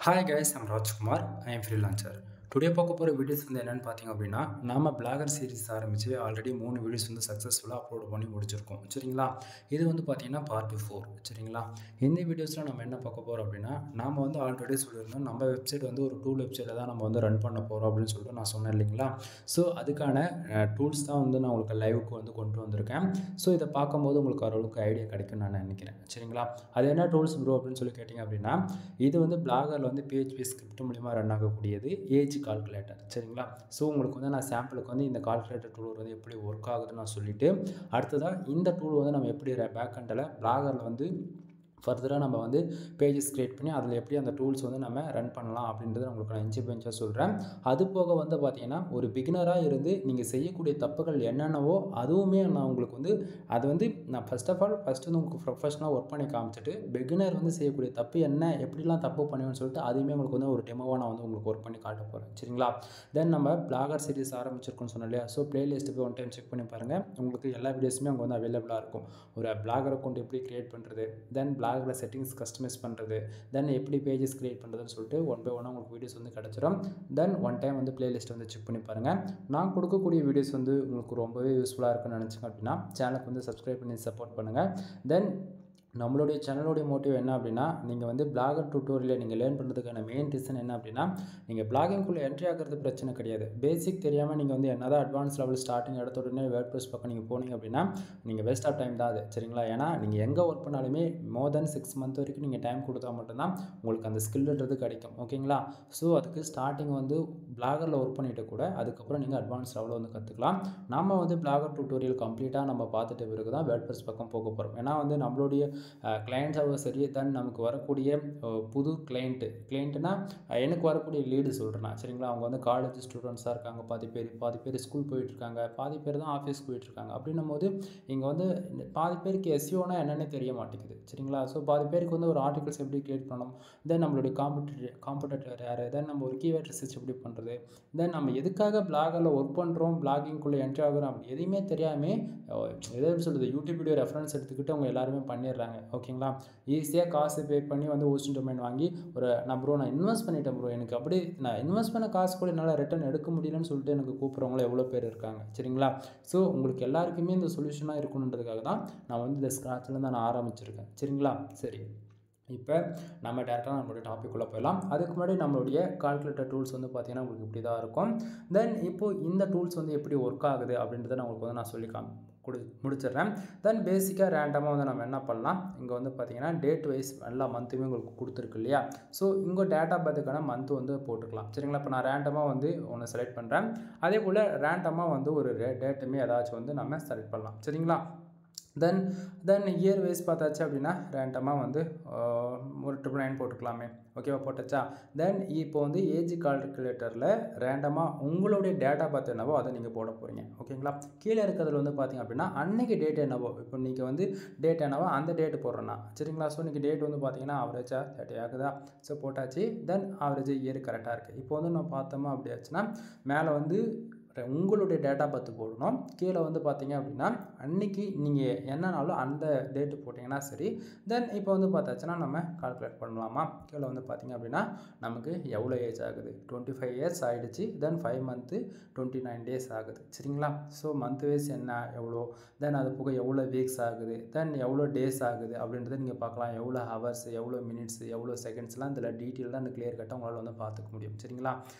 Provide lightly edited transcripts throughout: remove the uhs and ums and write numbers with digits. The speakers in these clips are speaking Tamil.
Hi guys, I'm Rajkumar. I am freelancer. Today பார்க்க போகிற வீடியோஸ் வந்து என்னென்னு பார்த்தீங்க அப்படின்னா நம்ம பிளாகர் சீரிஸ் ஆரம்பித்து ஆல்ரெடி 3 வீடியோஸ் வந்து சக்ஸஸ்ஃபுல்லாக அப்லோட் பண்ணி முடிச்சிருக்கோம் சரிங்களா. இது வந்து பார்த்தீங்கன்னா பார்ட் 4 சரிங்களா. இந்த வீடியோஸில் நம்ம என்ன பார்க்க போகிறோம் அப்படின்னா நாம் வந்து ஆல்ரெடி சொல்லியிருந்தோம் நம்ம வெப்சைட் வந்து ஒரு டூல் வெப்சைட்டில் தான் நம்ம வந்து ரன் பண்ண போகிறோம் அப்படின்னு சொல்லிட்டு நான் சொன்னேன் இல்லைங்களா. ஸோ அதுக்கான டூல்ஸ் தான் வந்து நான் உங்களுக்கு லைவுக்கு வந்து கொண்டு வந்திருக்கேன். ஸோ இதை பார்க்கும்போது உங்களுக்கு ஓரளவுக்கு ஐடியா கிடைக்கும்னு நான் நினைக்கிறேன் சரிங்களா. அது என்ன டூல்ஸ் ப்ரோ அப்படின்னு சொல்லி கேட்டிங்க அப்படின்னா இது வந்து பிளாகரில் வந்து PHP ஸ்கிரிப்ட் மூலிமா ரன் ஆகக்கூடியது ஏஜ் கால்குலேட்டர் சரிங்களா. ஸோ உங்களுக்கு வந்து நான் சாம்பிளுக்கு வந்து இந்த கால்குலேட்டர் டூல் வந்து எப்படி ஒர்க் ஆகுதுன்னு நான் சொல்லிவிட்டு அடுத்ததாக இந்த டூல் வந்து நம்ம எப்படி பேக் எண்டில் பிளாகரில் வந்து ஃபர்தராக நம்ம வந்து பேஜஸ் க்ரியேட் பண்ணி அதில் எப்படி அந்த டூல்ஸ் வந்து நம்ம ரன் பண்ணலாம் அப்படின்றத உங்களுக்கு நான் இன்ச்சு பெஞ்சாக சொல்கிறேன். அது போக வந்து பார்த்திங்கன்னா ஒரு பிகினராக இருந்து நீங்கள் செய்யக்கூடிய தப்புகள் என்னென்னவோ அதுவுமே நான் உங்களுக்கு வந்து அது வந்து நான் ஃபஸ்ட் வந்து உங்களுக்கு ப்ரொஃபஷனலாக ஒர்க் பண்ணி காமிச்சிட்டு பிகினர் வந்து செய்யக்கூடிய தப்பு என்ன எப்படிலாம் தப்பு பண்ணுவேன்னு சொல்லிட்டு அதுவுமே உங்களுக்கு வந்து ஒரு டெமோவாக நான் வந்து உங்களுக்கு ஒர்க் பண்ணி காட்ட போகிறேன் சரிங்களா. தென் நம்ம பிளாகர் சீரிஸ் ஆரம்பிச்சிருக்கோன்னு சொன்னோம் இல்லையா. ஸோ ப்ளேலிஸ்ட்டு போய் ஒன் டைம் செக் பண்ணி பாருங்கள். உங்களுக்கு எல்லா வீடியோஸுமே அங்கே வந்து அவைலபிளாக இருக்கும். ஒரு பிளாகர் அக்கௌண்ட் எப்படி க்ரியேட் பண்ணுறது, தென் பிளாகில் செட்டிங்ஸ் கஸ்டமைஸ் பண்ணுறது, தென் எப்படி பேஜஸ் க்ரியேட் பண்ணுறதுன்னு சொல்லிட்டு ஒன் பை ஒன்னாக உங்களுக்கு வீடியோஸ் வந்து கிடச்சிடும். தென் ஒன் டைம் வந்து ப்ளேலிஸ்ட் வந்து செக் பண்ணி பாருங்கள். நான் கொடுக்கக்கூடிய வீடியோஸ் வந்து உங்களுக்கு ரொம்பவே யூஸ்ஃபுல்லாக இருக்குன்னு நினச்சிங்க அப்படின்னா சேனலுக்கு வந்து சப்ஸ்கிரைப் பண்ணி சப்போர்ட் பண்ணுங்கள். தென் நம்மளுடைய சேனலுடைய மோட்டிவ் என்ன அப்படின்னா நீங்கள் வந்து பிளாகர் டியூட்டோரியலை நீங்கள் லேர்ன் பண்ணுறதுக்கான மெயின் ரீசன் என்ன அப்படின்னா நீங்கள் பிளாகிங்குள்ளே என்ட்ரி ஆகிறது பிரச்சனை கிடையாது. பேசிக் தெரியாமல் நீங்கள் வந்து என்னதான் அட்வான்ஸ் லெவல் ஸ்டார்டிங் எடுத்த உடனே வேர்ட்ப்ரெஸ் பக்கம் நீங்கள் போனீங்க அப்படின்னா நீங்கள் வேஸ்ட் ஆஃப் டைம் தான் அது சரிங்களா. ஏன்னா நீங்கள் எங்கே ஒர்க் பண்ணாலுமே மோர் தென் 6 months வரைக்கும் நீங்கள் டைம் கொடுத்தா மட்டும்தான் உங்களுக்கு அந்த ஸ்கில்ன்றது கிடைக்கும் ஓகேங்களா. ஸோ அதுக்கு ஸ்டார்டிங் வந்து பிளாகரில் ஒர்க் பண்ணிவிட்டு கூட அதுக்கப்புறம் நீங்கள் அட்வான்ஸ் லெவலில் வந்து கற்றுக்கலாம். நம்ம வந்து பிளாகர் டியூட்டோரியல் கம்ப்ளீட்டாக நம்ம பார்த்துட்டு பிறகு தான் வேர்ட்ப்ரெஸ் பக்கம் போக போகிறோம். ஏன்னா வந்து நம்மளுடைய கிளைண்ட்ஸாக சரி தென் நமக்கு வரக்கூடிய புது கிளைண்ட்டுனா எனக்கு வரக்கூடிய லீடு சொல்கிறேன் சரிங்களா. அவங்க வந்து காலேஜ் ஸ்டூடெண்ட்ஸாக இருக்காங்க, பாதி பேர் ஸ்கூல் போயிட்டுருக்காங்க, பாதி பேர் தான் ஆஃபீஸ் போயிட்டுருக்காங்க. அப்படின்னும் போது இங்கே வந்து பாதி பேருக்கு எஸ்இஓனா என்னென்னே தெரிய மாட்டேங்குது சரிங்களா. ஸோ பாதி பேருக்கு வந்து ஒரு ஆர்டிகல்ஸ் எப்படி கிரியேட் பண்ணணும், தென் நம்மளுடைய காம்படிட்டர் யார், தென் நம்ம ஒரு கீவேர்ட் ரிசர்ச் எப்படி பண்ணுறது, தென் நம்ம எதுக்காக பிளாகரில் ஒர்க் பண்ணுறோம், பிளாகிங்குள்ளே என்ட்ரி ஆகிறோம் அப்படி எதையுமே தெரியாமல் எதாவது சொல்கிறது யூடியூப் வீடியோ ரெஃபரன்ஸ் எடுத்துக்கிட்டு அவங்க எல்லாருமே பண்ணிடுறாங்க ஓகேங்களா. ஈஸியாக காசு பே பண்ணி வந்து ஹோஸ்டிங் டொமைன் வாங்கி நான் இன்வெஸ்ட் பண்ணிட்டேன் ப்ரோ, எனக்கு அப்படி நான் இன்வெஸ்ட் பண்ண காசு கூட என்னால் ரிட்டர்ன் எடுக்க முடியலன்னு சொல்லிட்டு எனக்கு கூப்பிட்றவங்களும் எவ்வளோ பேர் இருக்காங்க சரிங்களா. ஸோ உங்களுக்கு எல்லாருக்குமே இந்த சொல்யூஷனாக இருக்கணுன்றதுக்காக தான் நான் வந்து இந்த ஸ்க்ராட்சில் தான் நான் ஆரம்பிச்சிருக்கேன் சரிங்களா. சரி, இப்போ நம்ம டேரெக்டாக நம்மளுடைய டாபிக் உள்ள போயிடலாம். அதுக்கு முன்னாடி நம்மளுடைய கால்குலேட்டர் டூல்ஸ் வந்து பார்த்திங்கன்னா உங்களுக்கு இப்படி தான் இருக்கும். தென் இப்போது இந்த டூல்ஸ் வந்து எப்படி ஒர்க் ஆகுது அப்படின்றத நான் உங்களுக்கு வந்து நான் சொல்லி முடிச்சிடுறேன். தென் பேசிக்காக ரேண்டமாக வந்து நம்ம என்ன பண்ணலாம், இங்கே வந்து பார்த்திங்கன்னா டேட் வைஸ் எல்லா மந்த்துமே உங்களுக்கு கொடுத்துருக்கு இல்லையா. ஸோ இங்கே டேட்டா பார்த்துக்கான மந்த் வந்து போட்டுக்கலாம் சரிங்களா. இப்போ நான் ரேண்டமாக வந்து ஒன்று செலக்ட் பண்ணுறேன். அதே போல் ரேண்டமாக வந்து ஒரு டேட்டுமே ஏதாச்சும் வந்து நம்ம செலக்ட் பண்ணலாம் சரிங்களா. தென் இயர் வைஸ் பார்த்தாச்சு அப்படின்னா ரேண்டமாக வந்து ஒரு 999 போட்டுக்கலாமே ஓகேவா, போட்டாச்சா. தென் இப்போ வந்து ஏஜ் கால்குலேட்டரில் ரேண்டமாக உங்களுடைய டேட்டா பார்த்து என்னவோ அதை நீங்கள் போட போகிறீங்க ஓகேங்களா. கீழே இருக்கிறதுல வந்து பார்த்திங்க அப்படின்னா அன்றைக்கி டேட் என்னவோ, இப்போ நீங்கள் வந்து டேட் என்னவோ அந்த டேட்டு போடுறேன்னா சரிங்களா. ஸோ இன்றைக்கி டேட் வந்து பார்த்திங்கன்னா ஆவரேஜாக 30 ஆகுதா. ஸோ போட்டாச்சு. தென் ஆவரேஜ் இயர் கரெக்டாக இருக்குது. இப்போ வந்து நான் பார்த்தோமா அப்படி ஆச்சுன்னா மேலே வந்து உங்களுடைய டேட்டா பார்த்து போடணும். கீழே வந்து பார்த்திங்க அப்படின்னா அன்றைக்கி நீங்கள் என்னன்னாலும் அந்த டேட்டு போட்டிங்கன்னா சரி. தென் இப்போ வந்து பார்த்தாச்சுன்னா நம்ம கால்குலேட் பண்ணலாமா. கீழே வந்து பார்த்திங்க அப்படின்னா நமக்கு எவ்வளோ ஏஜ் ஆகுது, 25 years ஆகிடுச்சு. தென் 5 months 29 days ஆகுது சரிங்களா. ஸோ மந்த் வைஸ் என்ன எவ்வளோ, தென் அது போக எவ்வளோ வீக்ஸ் ஆகுது, தென் எவ்வளோ டேஸ் ஆகுது அப்படின்றத நீங்கள் பார்க்கலாம். எவ்வளோ ஹவர்ஸ், எவ்வளோ மினிட்ஸ், எவ்வளோ செகண்ட்ஸ்லாம் இதில் டீட்டெயிலாக அந்த கிளியர் கட்டாக உங்களால் வந்து பார்த்துக்க முடியும் சரிங்களா.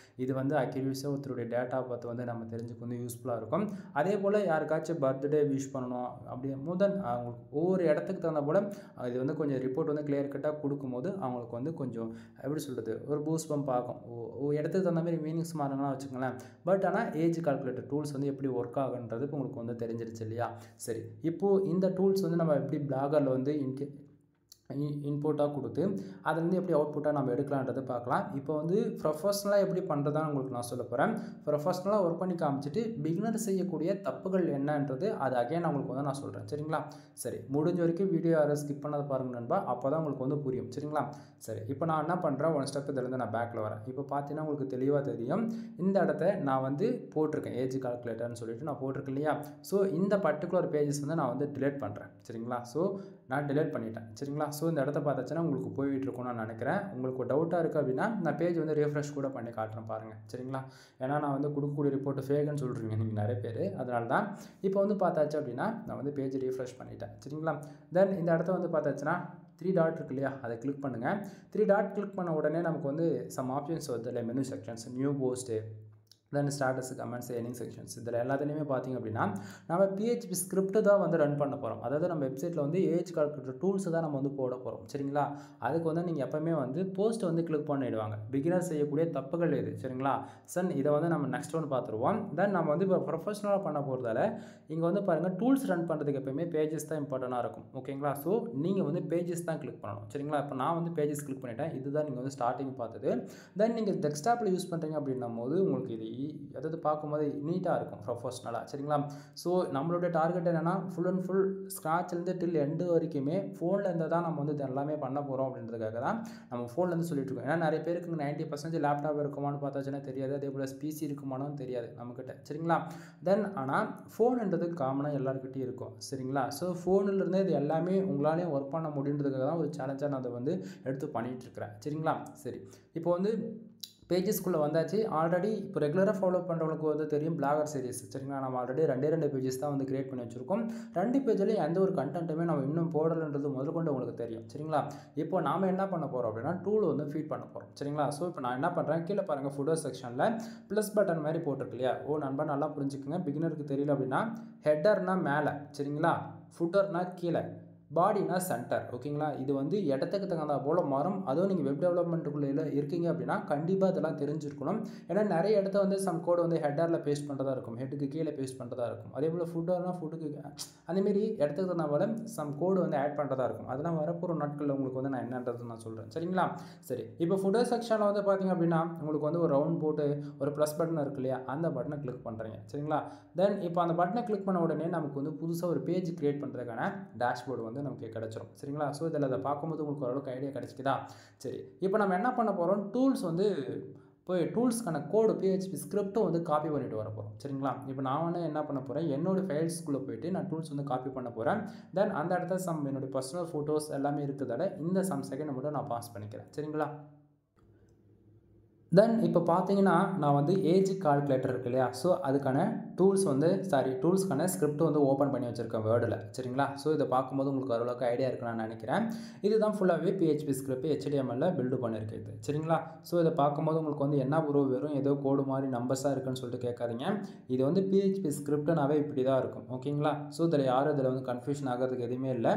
இது வந்து அக்யூரேசியாக ஒருத்தருடைய டேட்டா பார்த்து வந்து நம்ம தெரிஞ்சுக்க வந்து யூஸ்ஃபுல்லாக இருக்கும். அதே போல் யாருக்காச்சும் பர்த்டே விஷ் பண்ணணும் அப்படியே அவங்களுக்கு ஒவ்வொரு இடத்துக்கு தகுந்த போல் இது வந்து கொஞ்சம் ரிப்போர்ட் வந்து கிளியர் கட்டாக கொடுக்கும்போது அவங்களுக்கு வந்து கொஞ்சம் எப்படி சொல்கிறது ஒரு பூஸ்ட் பம்ப் ஆகும். இடத்துக்கு தகுந்த மாதிரி மீனிங்ஸ் மாறுங்கன்னா வச்சுக்கோங்களேன். பட் ஆனால் ஏஜ் கால்குலேட்டர் டூல்ஸ் வந்து எப்படி ஒர்க் ஆகுன்றது உங்களுக்கு வந்து தெரிஞ்சிருச்சு இல்லையா. சரி, இப்போது இந்த டூல்ஸ் வந்து நம்ம எப்படி பிளாகரில் வந்து இன்புட்டாக கொடுத்து அதை வந்து எப்படி அவுட்புட்டாக நம்ம எடுக்கலான்றதை பார்க்கலாம். இப்போ வந்து ப்ரொஃபஷ்னலாக எப்படி பண்ணுறதான்னு உங்களுக்கு நான் சொல்ல போகிறேன். ப்ரொஃபஷ்னலாக ஒர்க் பண்ணி காமிச்சிட்டு பிகினர் செய்யக்கூடிய தப்புகள் என்னன்றது அது அகைன் உங்களுக்கு வந்து நான் சொல்கிறேன் சரிங்களா. சரி, முடிஞ்ச வரைக்கும் வீடியோ யாரும் ஸ்கிப் பண்ணாத பாருங்க நண்பா, அப்போ தான் உங்களுக்கு வந்து புரியும் சரிங்களா. சரி, இப்போ நான் என்ன பண்ணுறேன், ஒன் ஸ்டெப் இதிலேருந்து நான் பேக்கில் வரேன். இப்போ பார்த்தீங்கன்னா உங்களுக்கு தெளிவாக தெரியும். இந்த இடத்த நான் வந்து போட்டிருக்கேன் ஏஜ் கால்குலேட்டர்னு சொல்லிட்டு நான் போட்டிருக்கேன் இல்லையா. ஸோ இந்த பர்டிகுலர் பேஜஸ் வந்து நான் வந்து டிலீட் பண்ணுறேன் சரிங்களா. ஸோ நான் டிலீட் பண்ணிட்டேன் சரிங்களா. ஸோ ஸோ இந்த இடத்த பார்த்தாச்சுன்னா உங்களுக்கு போயிட்டு இருக்கும்னு நான் நினைக்கிறேன். உங்களுக்கு டவுட்டாக இருக்குது அப்படின்னா நான் பேஜ் வந்து ரீஃப்ரெஷ் கூட பண்ணி காட்டுறேன் பாருங்கள். சரிங்களா? ஏன்னா நான் வந்து கொடுக்கக்கூடிய ரிப்போர்ட்டு ஃபேக்குன்னு சொல்கிறீங்க நீங்கள் நிறைய பேர். அதனால தான் இப்போ வந்து பார்த்தாச்சு அப்படின்னா நான் வந்து பேஜ் ரீஃப்ரெஷ் பண்ணிட்டேன். சரிங்களா? தென் இந்த இடத்த வந்து பார்த்தாச்சுன்னா 3 டாட் இருக்கு இல்லையா, அதை கிளிக் பண்ணுங்கள். 3 டாட் கிளிக் பண்ண உடனே நமக்கு வந்து சம் ஆப்ஷன்ஸ் வருது இல்லை, மெனு செக்ஷன்ஸ், நியூ போஸ்ட்டு, தென் ஸ்டாட்டஸ், கமெண்ட்ஸ், எர்னிங் செக்ஷன்ஸ். இதில் எல்லாத்துலேயுமே பார்த்திங்க அப்படின்னா நம்ம பிஹெச்பி ஸ்கிரிப்ட் தான் வந்து ரன் பண்ண போகிறோம். அதாவது நம்ம வெப்சைட்டில் வந்து ஏஜ் கால்குலேட்டர் டூல்ஸ் தான் நம்ம வந்து போட போகிறோம். சரிங்களா? அதுக்கு வந்து நீங்கள் எப்போவுமே வந்து போஸ்ட் வந்து கிளிக் பண்ணிவிடுவாங்க. பிகினர் செய்யக்கூடிய தப்புகள் இது. சரிங்களா? இதை வந்து நம்ம நெக்ஸ்ட் ஒன் பார்த்துருவோம். தென் நம்ம வந்து இப்போ ப்ரொஃபஷனலாக பண்ண போகிறதால இங்கே வந்து பாருங்கள், டூல்ஸ் ரன் பண்ணுறதுக்கு எப்போயுமே பேஜஸ் தான் இம்பார்ட்டண்ட்டாக இருக்கும். ஓகேங்களா? ஸோ நீங்கள் வந்து பேஜஸ் தான் கிளிக் பண்ணணும். சரிங்களா? இப்போ நான் வந்து பேஜஸ் கிளிக் பண்ணிட்டேன். இதுதான் நீங்கள் வந்து ஸ்டார்டிங் பார்த்தது. தென் நீங்கள் டெஸ்க்டாப்பில் யூஸ் பண்ணுறீங்க அப்படின்னும் போது உங்களுக்கு இது அதாவது பார்க்கும்போது நீட்டாக இருக்கும் ப்ரொஃபஷ்னலாக. சரிங்களா? ஸோ நம்மளோட டார்கெட் என்னென்னா ஃபுல் அண்ட் ஃபுல் ஸ்க்ராட்ச்லேருந்து டில் எண்டு வரைக்குமே ஃபோனில் இருந்து தான் நம்ம வந்து எல்லாமே பண்ண போகிறோம் அப்படின்றதுக்காக தான் நம்ம ஃபோன்லேருந்து சொல்லிட்டு இருக்கோம். ஏன்னா நிறைய பேருக்கு 90% லேப்டாப் இருக்குமான்னு பார்த்தாச்சுன்னா தெரியாது, அதே போல் பிசி இருக்குமானும் தெரியாது நம்மக்கிட்ட. சரிங்களா? தென் ஆனால் ஃபோனுன்றது காமனாக எல்லாருக்கிட்டையும் இருக்கும். சரிங்களா? ஸோ ஃபோனிலிருந்தே இது எல்லாமே உங்களாலேயும் ஒர்க் பண்ண முடியுன்றதுக்காக தான் ஒரு சேலஞ்சாக நான் அதை வந்து எடுத்து பண்ணிகிட்ருக்கிறேன். சரிங்களா? சரி, இப்போ வந்து பேஜஸ்க்குள்ளே வந்தாச்சு. ஆல்ரெடி இப்போ ரெகுலராக ஃபாலோ பண்ணுறவங்களுக்கு வந்து தெரியும் பிளாகர் சீரிஸ். சரிங்களா? நம்ம ஆல்ரெடி 2 பேஜஸ் தான் வந்து கிரியேட் பண்ணி வச்சுருக்கோம். 2 பேஜ்லேயும் எந்த ஒரு கண்டென்ட்டுமே நம்ம இன்னும் போடலைன்றது முதற்கொண்டு உங்களுக்கு தெரியும். சரிங்களா? இப்போ நாம் என்ன பண்ண போகிறோம் அப்படின்னா டூல் வந்து ஃபீட் பண்ண போகிறோம். சரிங்களா? ஸோ இப்போ நான் என்ன பண்ணுறேன், கீழே பாருங்கள் ஃபுட்டர் செக்ஷனில் ப்ளஸ் பட்டன் மாதிரி போட்டிருக்கு இல்லையா? நண்பா நல்லா புரிஞ்சுக்குங்க. பிகினருக்கு தெரியல அப்படின்னா ஹெட்டர்னா மேலே, சரிங்களா, ஃபுட்டர்னா கீழே, பாடினா சென்டர். ஓகேங்களா? இது வந்து இடத்துக்கு தகுந்த போல் மாறும். அதுவும் நீங்கள் வெப் டெவலப்மெண்ட்டுக்குள்ளே இருக்கீங்க அப்படின்னா கண்டிப்பாக இதெல்லாம் தெரிஞ்சிருக்கணும். ஏன்னா நிறைய இடத்த வந்து சம் கோடு வந்து ஹெட்டரில் பேஸ்ட் பண்ணுறதா இருக்கும், ஹெட்டுக்கு கீழே பேஸ்ட் பண்ணுறதா இருக்கும். அதே போல் ஃபுட்டர்னா ஃபுட்டுக்கு அதேமாரி இடத்துக்கு தகுந்த போல் சம் கோடு வந்து ஆட் பண்ணுறதா இருக்கும். அதெல்லாம் வரப்போகிற நாட்களில் உங்களுக்கு வந்து நான் என்னன்றது நான் சொல்கிறேன். சரிங்களா? சரி, இப்போ ஃபுட்டர் செக்ஷனில் வந்து பார்த்திங்க அப்படின்னா உங்களுக்கு வந்து ஒரு ரவுண்ட் போட்டு ஒரு ப்ளஸ் பட்டன் இருக்கு இல்லையா, அந்த பட்டனை கிளிக் பண்ணுறீங்க. சரிங்களா? தென் இப்போ அந்த பட்டனை கிளிக் பண்ண உடனே நமக்கு வந்து புதுசாக ஒரு பேஜ் கிரியேட் பண்ணுறதுக்கான டேஷ்போர்டு வந்து நமக்கு கிடச்சிரும். சரிங்களா? ஸோ இதில் அதை பார்க்கும்போது உங்களுக்கு ஓரளவுக்கு ஐடியா கிடச்சிக்குதா? சரி, இப்போ நம்ம என்ன பண்ண போகிறோம், டூல்ஸ் வந்து போய் டூல்ஸ்க்கான கோடு பிஹெச்பி ஸ்கிரிப்ட்டும் வந்து காப்பி பண்ணிட்டு வர போகிறோம். சரிங்களா? இப்போ நான் வந்து என்ன பண்ண போகிறேன், என்னோடய ஃபைல்ஸ்குள்ளே போய்ட்டு நான் டூல்ஸ் வந்து காப்பி பண்ண போகிறேன். தென் அந்த இடத்துல என்னுடைய பர்சனல் ஃபோட்டோஸ் எல்லாமே இருக்கிறதால இந்த செகண்ட் மட்டும் நான் பாஸ் பண்ணிக்கிறேன். சரிங்களா? தென் இப்போ பார்த்தீங்கன்னா நான் வந்து ஏஜ் கால்குலேட்டர் இருக்கு இல்லையா, ஸோ அதுக்கான டூல்ஸ்க்கான ஸ்கிரிப்ட் வந்து ஓப்பன் பண்ணி வச்சுருக்கேன் வேர்டில். சரிங்களா? ஸோ இதை பார்க்கும்போது உங்களுக்கு ஓரளவுக்கு ஐடியா இருக்குன்னு நான் நினைக்கிறேன். இதுதான் ஃபுல்லாகவே பிஹெச்பி ஸ்கிரிப்ட் HTML பில்டு பண்ணியிருக்கேன் இது. சரிங்களா? ஸோ இதை பார்க்கும்போது உங்களுக்கு வந்து என்ன வெறும் ஏதோ கோடு மாதிரி நம்பர்ஸாக இருக்குன்னு சொல்லிட்டு கேட்காதீங்க. இது வந்து பிஹெச்பி ஸ்கிரிப்ட்னாவே இப்படி தான் இருக்கும். ஓகேங்களா? ஸோ இதில் வந்து கன்ஃபியூஷன் ஆகிறதுக்கு எதுவுமே இல்லை.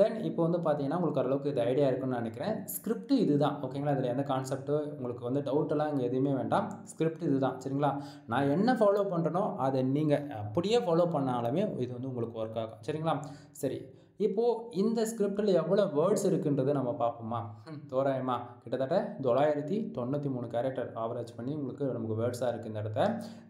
தென் இப்போ வந்து பார்த்தீங்கன்னா உங்களுக்கு ஓரளவுக்கு இது ஐடியா இருக்குன்னு நினைக்கிறேன். ஸ்கிரிப்ட் இதுதான். ஓகேங்களா? இதில் எந்த கான்செப்ட்டு உங்களுக்கு வந்து டவுட் இங்கே எதுவுமே வேண்டாம். ஸ்கிரிப்ட் இதுதான். சரிங்களா? நான் என்ன ஃபாலோ பண்ணுறனோ அதை நீங்கள் அப்படியே ஃபாலோ பண்ணாலுமே இது வந்து உங்களுக்கு ஒர்க் ஆகும். சரிங்களா? சரி, இப்போது இந்த ஸ்கிரிப்டில் எவ்வளோ வேர்ட்ஸ் இருக்குன்றதை நம்ம பார்ப்போமா? தோராயமாக கிட்டத்தட்ட 993 கேரக்டர் ஆவரேஜ் பண்ணி நமக்கு வேர்ட்ஸாக இருக்குது இந்த இடத்த.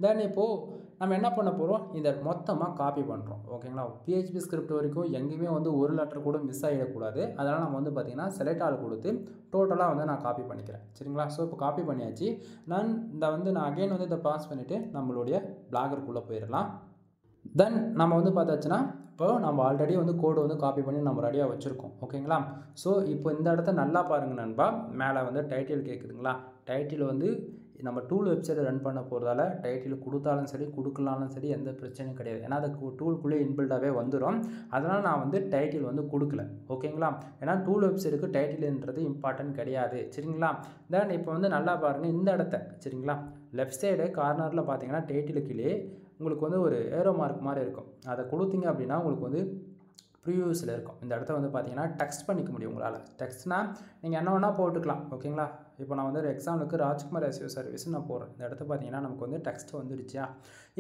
தென் இப்போது நம்ம என்ன பண்ண போகிறோம், இதை மொத்தமாக காப்பி பண்ணுறோம். ஓகேங்களா? பிஹெச்பி ஸ்கிரிப்ட் வரைக்கும் எங்கேயுமே வந்து ஒரு லெட்டர் கூட மிஸ் ஆகிடக்கூடாது. அதனால் நம்ம வந்து பார்த்திங்கன்னா செலக்ட் ஆல் கொடுத்து டோட்டலாக வந்து நான் காப்பி பண்ணிக்கிறேன். சரிங்களா? ஸோ இப்போ காப்பி பண்ணியாச்சு. நான் அகைன் வந்து இதை பாஸ் பண்ணிவிட்டு நம்மளுடைய பிளாகருக்குள்ளே போயிடலாம். தென் நம்ம வந்து பார்த்தாச்சுன்னா இப்போ நம்ம ஆல்ரெடி வந்து கோடு வந்து காப்பி பண்ணி நம்ம ரெடியாக வச்சுருக்கோம். ஓகேங்களா? ஸோ இப்போ இந்த இடத்த நல்லா பாருங்கள் நண்பா. மேலே வந்து டைட்டில் கேட்குதுங்களா? டைட்டில் வந்து நம்ம டூல் வெப்சைட்டை ரன் பண்ண போகிறதால டைட்டில் கொடுத்தாலும் சரி கொடுக்கலாலும் சரி எந்த பிரச்சனையும் கிடையாது. ஏன்னா அது டூலுக்குள்ளே இன்பில்டாகவே வந்துடும். அதனால் நான் வந்து டைட்டில் வந்து கொடுக்கல. ஓகேங்களா? ஏன்னா டூல் வெப்சைட்டுக்கு டைட்டில்ன்றது இம்பார்ட்டன்ட் கிடையாது. சரிங்களா? தென் இப்போ வந்து நல்லா பாருங்கள் இந்த இடத்த. சரிங்களா? லெஃப்ட் சைடு கார்னரில் பார்த்தீங்கன்னா டைட்டிலுக்குள்ளே உங்களுக்கு வந்து ஒரு ஏரோ மார்க் மாதிரி இருக்கும். அதை கொடுத்தீங்க அப்படின்னா உங்களுக்கு வந்து ப்ரிவியூஸில் இருக்கும். இந்த இடத்த வந்து பார்த்தீங்கன்னா டெக்ஸ்ட் பண்ணிக்க முடியும் உங்களால். டெக்ஸ்ட்னால் நீங்கள் என்ன வேணால் போட்டுக்கலாம். ஓகேங்களா? இப்போ நான் வந்து ஒரு எக்ஸாம்பிளுக்கு ராஜ்குமார் எஸ்யூ சர்வீஸ் நான் போடுறேன். இந்த இடத்த பார்த்தீங்கன்னா நமக்கு வந்து டெக்ஸ்ட் வந்துடுச்சா.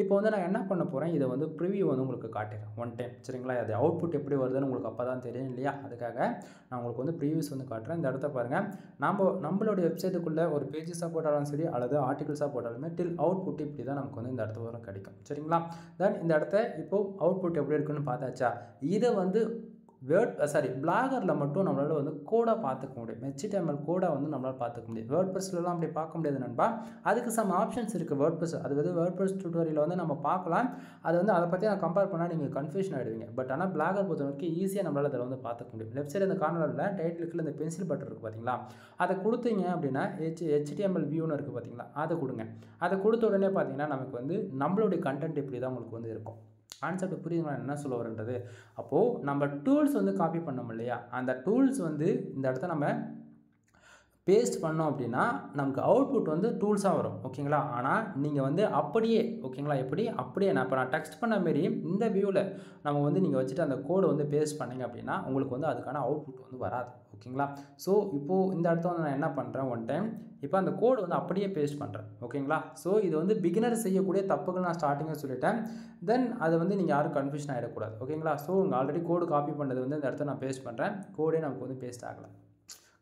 இப்போ வந்து நான் என்ன பண்ண போகிறேன், இதை வந்து ப்ரிவியூ வந்து உங்களுக்கு காட்டுறேன் ஒன் டைம். சரிங்களா? அது அவுட்புட் எப்படி வருதுன்னு உங்களுக்கு அப்போ தான் தெரியும் இல்லையா? அதுக்காக நான் உங்களுக்கு வந்து ப்ரிவியூஸ் வந்து காட்டுறேன். இந்த இடத்த பாருங்கள். நம்மளுடைய வெப்சைட்டுக்குள்ளே ஒரு பேஜஸாக போட்டாலும் சரி அல்லது ஆர்டிகல்ஸாக போட்டாலுமே டில் அவுட்புட் இப்படி தான் நமக்கு வந்து இந்த இடத்துல வரும் கிடைக்கும். சரிங்களா? தென் இந்த இடத்த இப்போது அவுட்புட் எப்படி இருக்குன்னு பார்த்தாச்சா. இதை வந்து பிளாகரில் மட்டும் நம்மளால் வந்து கோடாக பார்த்துக்க முடியும். HTML கோடாக வந்து நம்மளால் பார்த்துக்க முடியும். வேர்ட்ப்ரெஸ்லாம் அப்படி பார்க்க முடியாது நண்பா. அதுக்கு சம் ஆப்ஷன்ஸ் இருக்குது வேர்ட்ப்ரெஸ். அது வந்து வேர்ட்ப்ரெஸ் டியூட்டோரியல் வந்து நம்ம பார்க்கலாம். அது வந்து அதை பற்றி நான் கம்பேர் பண்ணால் நீங்கள் கன்ஃபியூஷன் ஆகிடுவீங்க. பட் ஆனால் பிளாகர் பொறுத்தவரைக்கும் ஈஸியாக நம்மளால் அதில் வந்து பார்த்துக்க முடியும். லெஃப்ட் சைடு இந்த கார்னரில் டைட்டிலுக்குள்ள இந்த பென்சில் பட்டன் இருக்குது பார்த்தீங்களா, அதை கொடுத்தீங்க அப்படின்னா HTML வியூன்னு இருக்குது பார்த்தீங்களா, அதை கொடுங்க. அதை கொடுத்த உடனே பார்த்தீங்கன்னா நமக்கு வந்து நம்மளுடைய கண்டென்ட் இப்படி தான் உங்களுக்கு வந்து இருக்கும். கான்செப்ட் புரியுதுங்களா என்ன சொல்ல வரன்றது? அப்போது நம்ம டூல்ஸ் வந்து காப்பி பண்ணோம் இல்லையா, அந்த டூல்ஸ் வந்து இந்த இடத்த நம்ம பேஸ்ட் பண்ணோம் அப்படின்னா நமக்கு அவுட்புட் வந்து டூல்ஸாக வரும். ஓகேங்களா? ஆனால் நீங்கள் வந்து அப்படியே ஓகேங்களா, அப்படியே நான் டெக்ஸ்ட் பண்ண மாரி இந்த வியூவில் நம்ம வந்து நீங்கள் வச்சுட்டு அந்த கோடு வந்து பேஸ்ட் பண்ணிங்க அப்படின்னா உங்களுக்கு வந்து அதுக்கான அவுட்புட் வந்து வராது. ஓகேங்களா? ஸோ இப்போது இந்த இடத்த வந்து நான் என்ன பண்ணுறேன், ஒன் டைம் இப்போ அந்த கோடு வந்து அப்படியே பேஸ்ட் பண்ணுறேன். ஓகேங்களா? ஸோ இது வந்து பிகினர் செய்யக்கூடிய தப்புகள் நான் ஸ்டார்டிங்காக சொல்லிட்டேன். தென் அது வந்து நீங்கள் யாரும் கன்ஃபியூஷன் ஆகிடக்கூடாது. ஓகேங்களா? ஸோ உங்கள் ஆல்ரெடி கோடு காப்பி பண்ணது வந்து இந்த இடத்த நான் பேஸ்ட் பண்ணுறேன். கோடே நமக்கு வந்து பேஸ்ட் ஆகலை.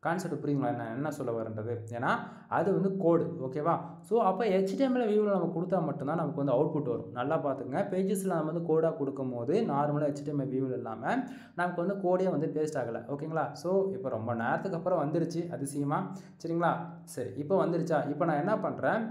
கான்செப்ட் புரியுங்களா நான் என்ன சொல்ல வரன்றது? ஏன்னா அது வந்து கோடு. ஓகேவா? ஸோ அப்போ HTML வியூவில் நம்ம கொடுத்தா மட்டும்தான் நமக்கு வந்து அவுட்புட் வரும். நல்லா பார்த்துங்க. பேஜஸில் நம்ம வந்து கோடாக கொடுக்கும் போது நார்மலாக HTML வியூவில் இல்லாமல் நமக்கு வந்து கோடே வந்து பேஸ்ட் ஆகலை. ஓகேங்களா? ஸோ இப்போ ரொம்ப நேரத்துக்கு அப்புறம் வந்துருச்சு அதிசயமாக. சரிங்களா? சரி, இப்போ வந்துருச்சா? இப்போ நான் என்ன பண்ணுறேன்,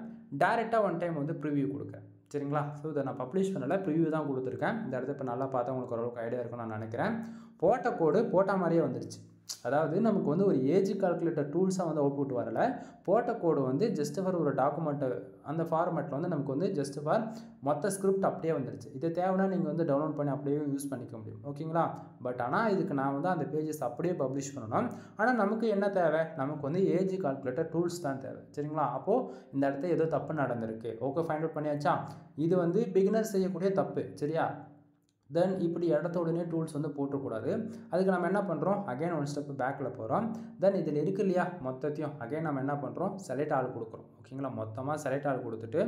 டேரெக்டாக ஒன் டைம் வந்து ப்ரிவ்யூ கொடுக்குறேன். சரிங்களா? ஸோ இதை நான் பப்ளிஷ் பண்ணலை, ப்ரிவ்யூ தான் கொடுத்துருக்கேன். இந்த இடத்த இப்போ நல்லா பார்த்தா உங்களுக்கு ஓரளவுக்கு ஐடியா இருக்குன்னு நான் நினைக்கிறேன். போட்ட கோடு போட்ட மாதிரியே வந்துருச்சு. அதாவது நமக்கு வந்து ஒரு ஏஜ் கால்குலேட்டர் டூல்ஸாக வந்து அவுட்புட் வரலை. போட்ட கோடு வந்து ஜஸ்ட் ஃபார் ஒரு டாக்குமெண்ட்டை அந்த ஃபார்மேட்டில் வந்து நமக்கு வந்து ஜஸ்ட் ஃபார் மொத்த ஸ்கிரிப்ட் அப்படியே வந்துருச்சு. இது தேவைன்னா நீங்கள் வந்து டவுன்லோட் பண்ணி அப்படியே யூஸ் பண்ணிக்க முடியும். ஓகேங்களா? பட் ஆனால் இதுக்கு நான் வந்து அந்த பேஜஸ் அப்படியே பப்ளிஷ் பண்ணணும். ஆனால் நமக்கு என்ன தேவை, நமக்கு வந்து ஏஜ் கால்குலேட்டர் டூல்ஸ் தான் தேவை. சரிங்களா? அப்போது இந்த இடத்துல ஏதோ தப்பு நடந்திருக்கு. ஓகே, ஃபைண்ட் அவுட் பண்ணியாச்சா? இது வந்து பிகினர் செய்யக்கூடிய தப்பு. சரியா? தென் இப்படி இடத்த உடனே டூல்ஸ் வந்து போட்டக்கூடாது. அதுக்கு நம்ம என்ன பண்ணுறோம், அகைன் ஒன் ஸ்டெப் பேக்கில் போகிறோம். தென் இதில் இருக்கு இல்லையா மொத்தத்தையும் அகைன் நம்ம என்ன பண்ணுறோம், செலக்ட் ஆல் கொடுக்குறோம். ஓகேங்களா? மொத்தமாக செலக்ட் ஆல் கொடுத்துட்டு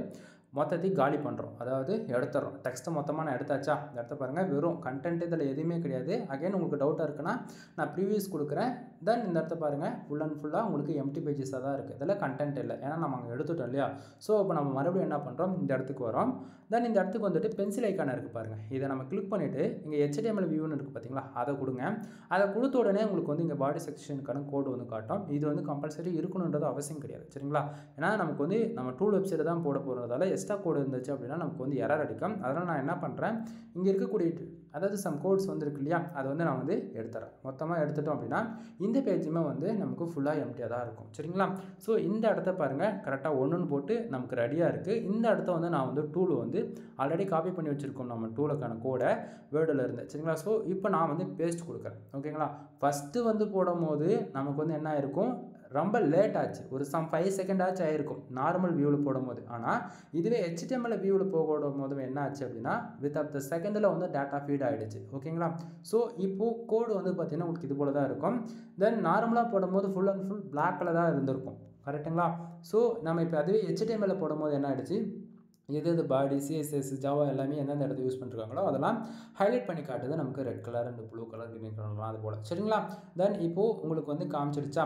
மொத்தத்தையும் காலி பண்ணுறோம். அதாவது எடுத்துடுறோம். டெக்ஸ்ட்டை மொத்தமாக நான் எடுத்தாச்சா? எடுத்து பாருங்கள், வெறும் கண்டென்ட் இதில் எதுவுமே கிடையாது. அகைன் உங்களுக்கு டவுட்டாக இருக்குன்னா நான் ப்ரீவியஸ் கொடுக்குறேன். தென் இந்த இடத்த பாருங்கள், ஃபுல் அண்ட் ஃபுல்லாக உங்களுக்கு எம்டி பேஜஸாக தான் இருக்குது. இதில் கண்டென்ட் இல்லை, ஏன்னா நம்ம அங்கே எடுத்துட்டோம் இல்லையா. ஸோ இப்போ நம்ம மறுபடியும் என்ன பண்ணுறோம், இந்த இடத்துக்கு வரோம். தென் இந்த இடத்துக்கு வந்துட்டு பென்சில் ஐக்கான இருக்குது பாருங்கள், இதை நம்ம கிளிக் பண்ணிவிட்டு இங்கே HTML வியூன்னு இருக்குது பார்த்தீங்களா, அதை கொடுங்க. அதை கொடுத்த உடனே உங்களுக்கு வந்து இங்கே பாடி செக்ஷனுக்கான கோடு வந்து காட்டும். இது வந்து கம்பல்சரி இருக்கணுன்றது அவசியம் கிடையாது. சரிங்களா? ஏன்னா நமக்கு வந்து நம்ம டூல் வெப்சைட் தான் போட போகிறதால எக்ஸ்ட்ரா கோடு இருந்துச்சு அப்படின்னா நமக்கு வந்து எரர் அடிக்கும். அதனால் நான் என்ன பண்ணுறேன், இங்கே இருக்கக்கூடிய அதாவது சம் கோட்ஸ் வந்து இருக்கு இல்லையா, அதை வந்து நான் வந்து எடுத்துறேன். மொத்தமாக எடுத்துட்டோம் அப்படின்னா இந்த பேஜுமே வந்து நமக்கு ஃபுல்லாக எம்டியாக தான் இருக்கும். சரிங்களா? ஸோ இந்த இடத்த பாருங்கள், கரெக்டாக ஒன்றுன்னு போட்டு நமக்கு ரெடியாக இருக்குது. இந்த இடத்த வந்து நான் வந்து டூல் வந்து ஆல்ரெடி காப்பி பண்ணி வச்சுருக்கோம் நம்ம டூலுக்கான கோடை வேர்டில் இருந்து. சரிங்களா? ஸோ இப்போ நான் வந்து பேஸ்ட் கொடுக்குறேன். ஓகேங்களா? ஃபஸ்ட்டு வந்து போடும் போது நமக்கு வந்து என்ன இருக்கும், ரொம்ப லேட் ஆச்சு. ஒரு 5 செகண்ட் ஆச்சு ஆகிருக்கும் நார்மல் வியூவில் போடும்போது. ஆனால் இதுவே HTML வியூவில் போடும் போது என்ன ஆச்சு அப்படின்னா வித் ஆஃப் த செகண்டில் வந்து டேட்டா ஃபீட் ஆகிடுச்சு. ஓகேங்களா? ஸோ இப்போது கோடு வந்து பார்த்திங்கன்னா உங்களுக்கு இது போல் தான் இருக்கும். தென் நார்மலாக போடும்போது ஃபுல் அண்ட் ஃபுல் பிளாக்கில் தான் இருந்திருக்கும். கரெக்டுங்களா? ஸோ நம்ம இப்போ அதுவே HTML போடும்போது என்ன ஆகிடுச்சு, எது பாடி CSS ஜாவா எல்லாமே எந்தெந்த இடத்துல யூஸ் பண்ணிருக்காங்களோ அதெல்லாம் ஹைலைட் பண்ணி காட்டுது நமக்கு red colour and blue colour green கலர்லாம் அது போல். சரிங்களா? தென் இப்போது உங்களுக்கு வந்து காமிச்சிருச்சா?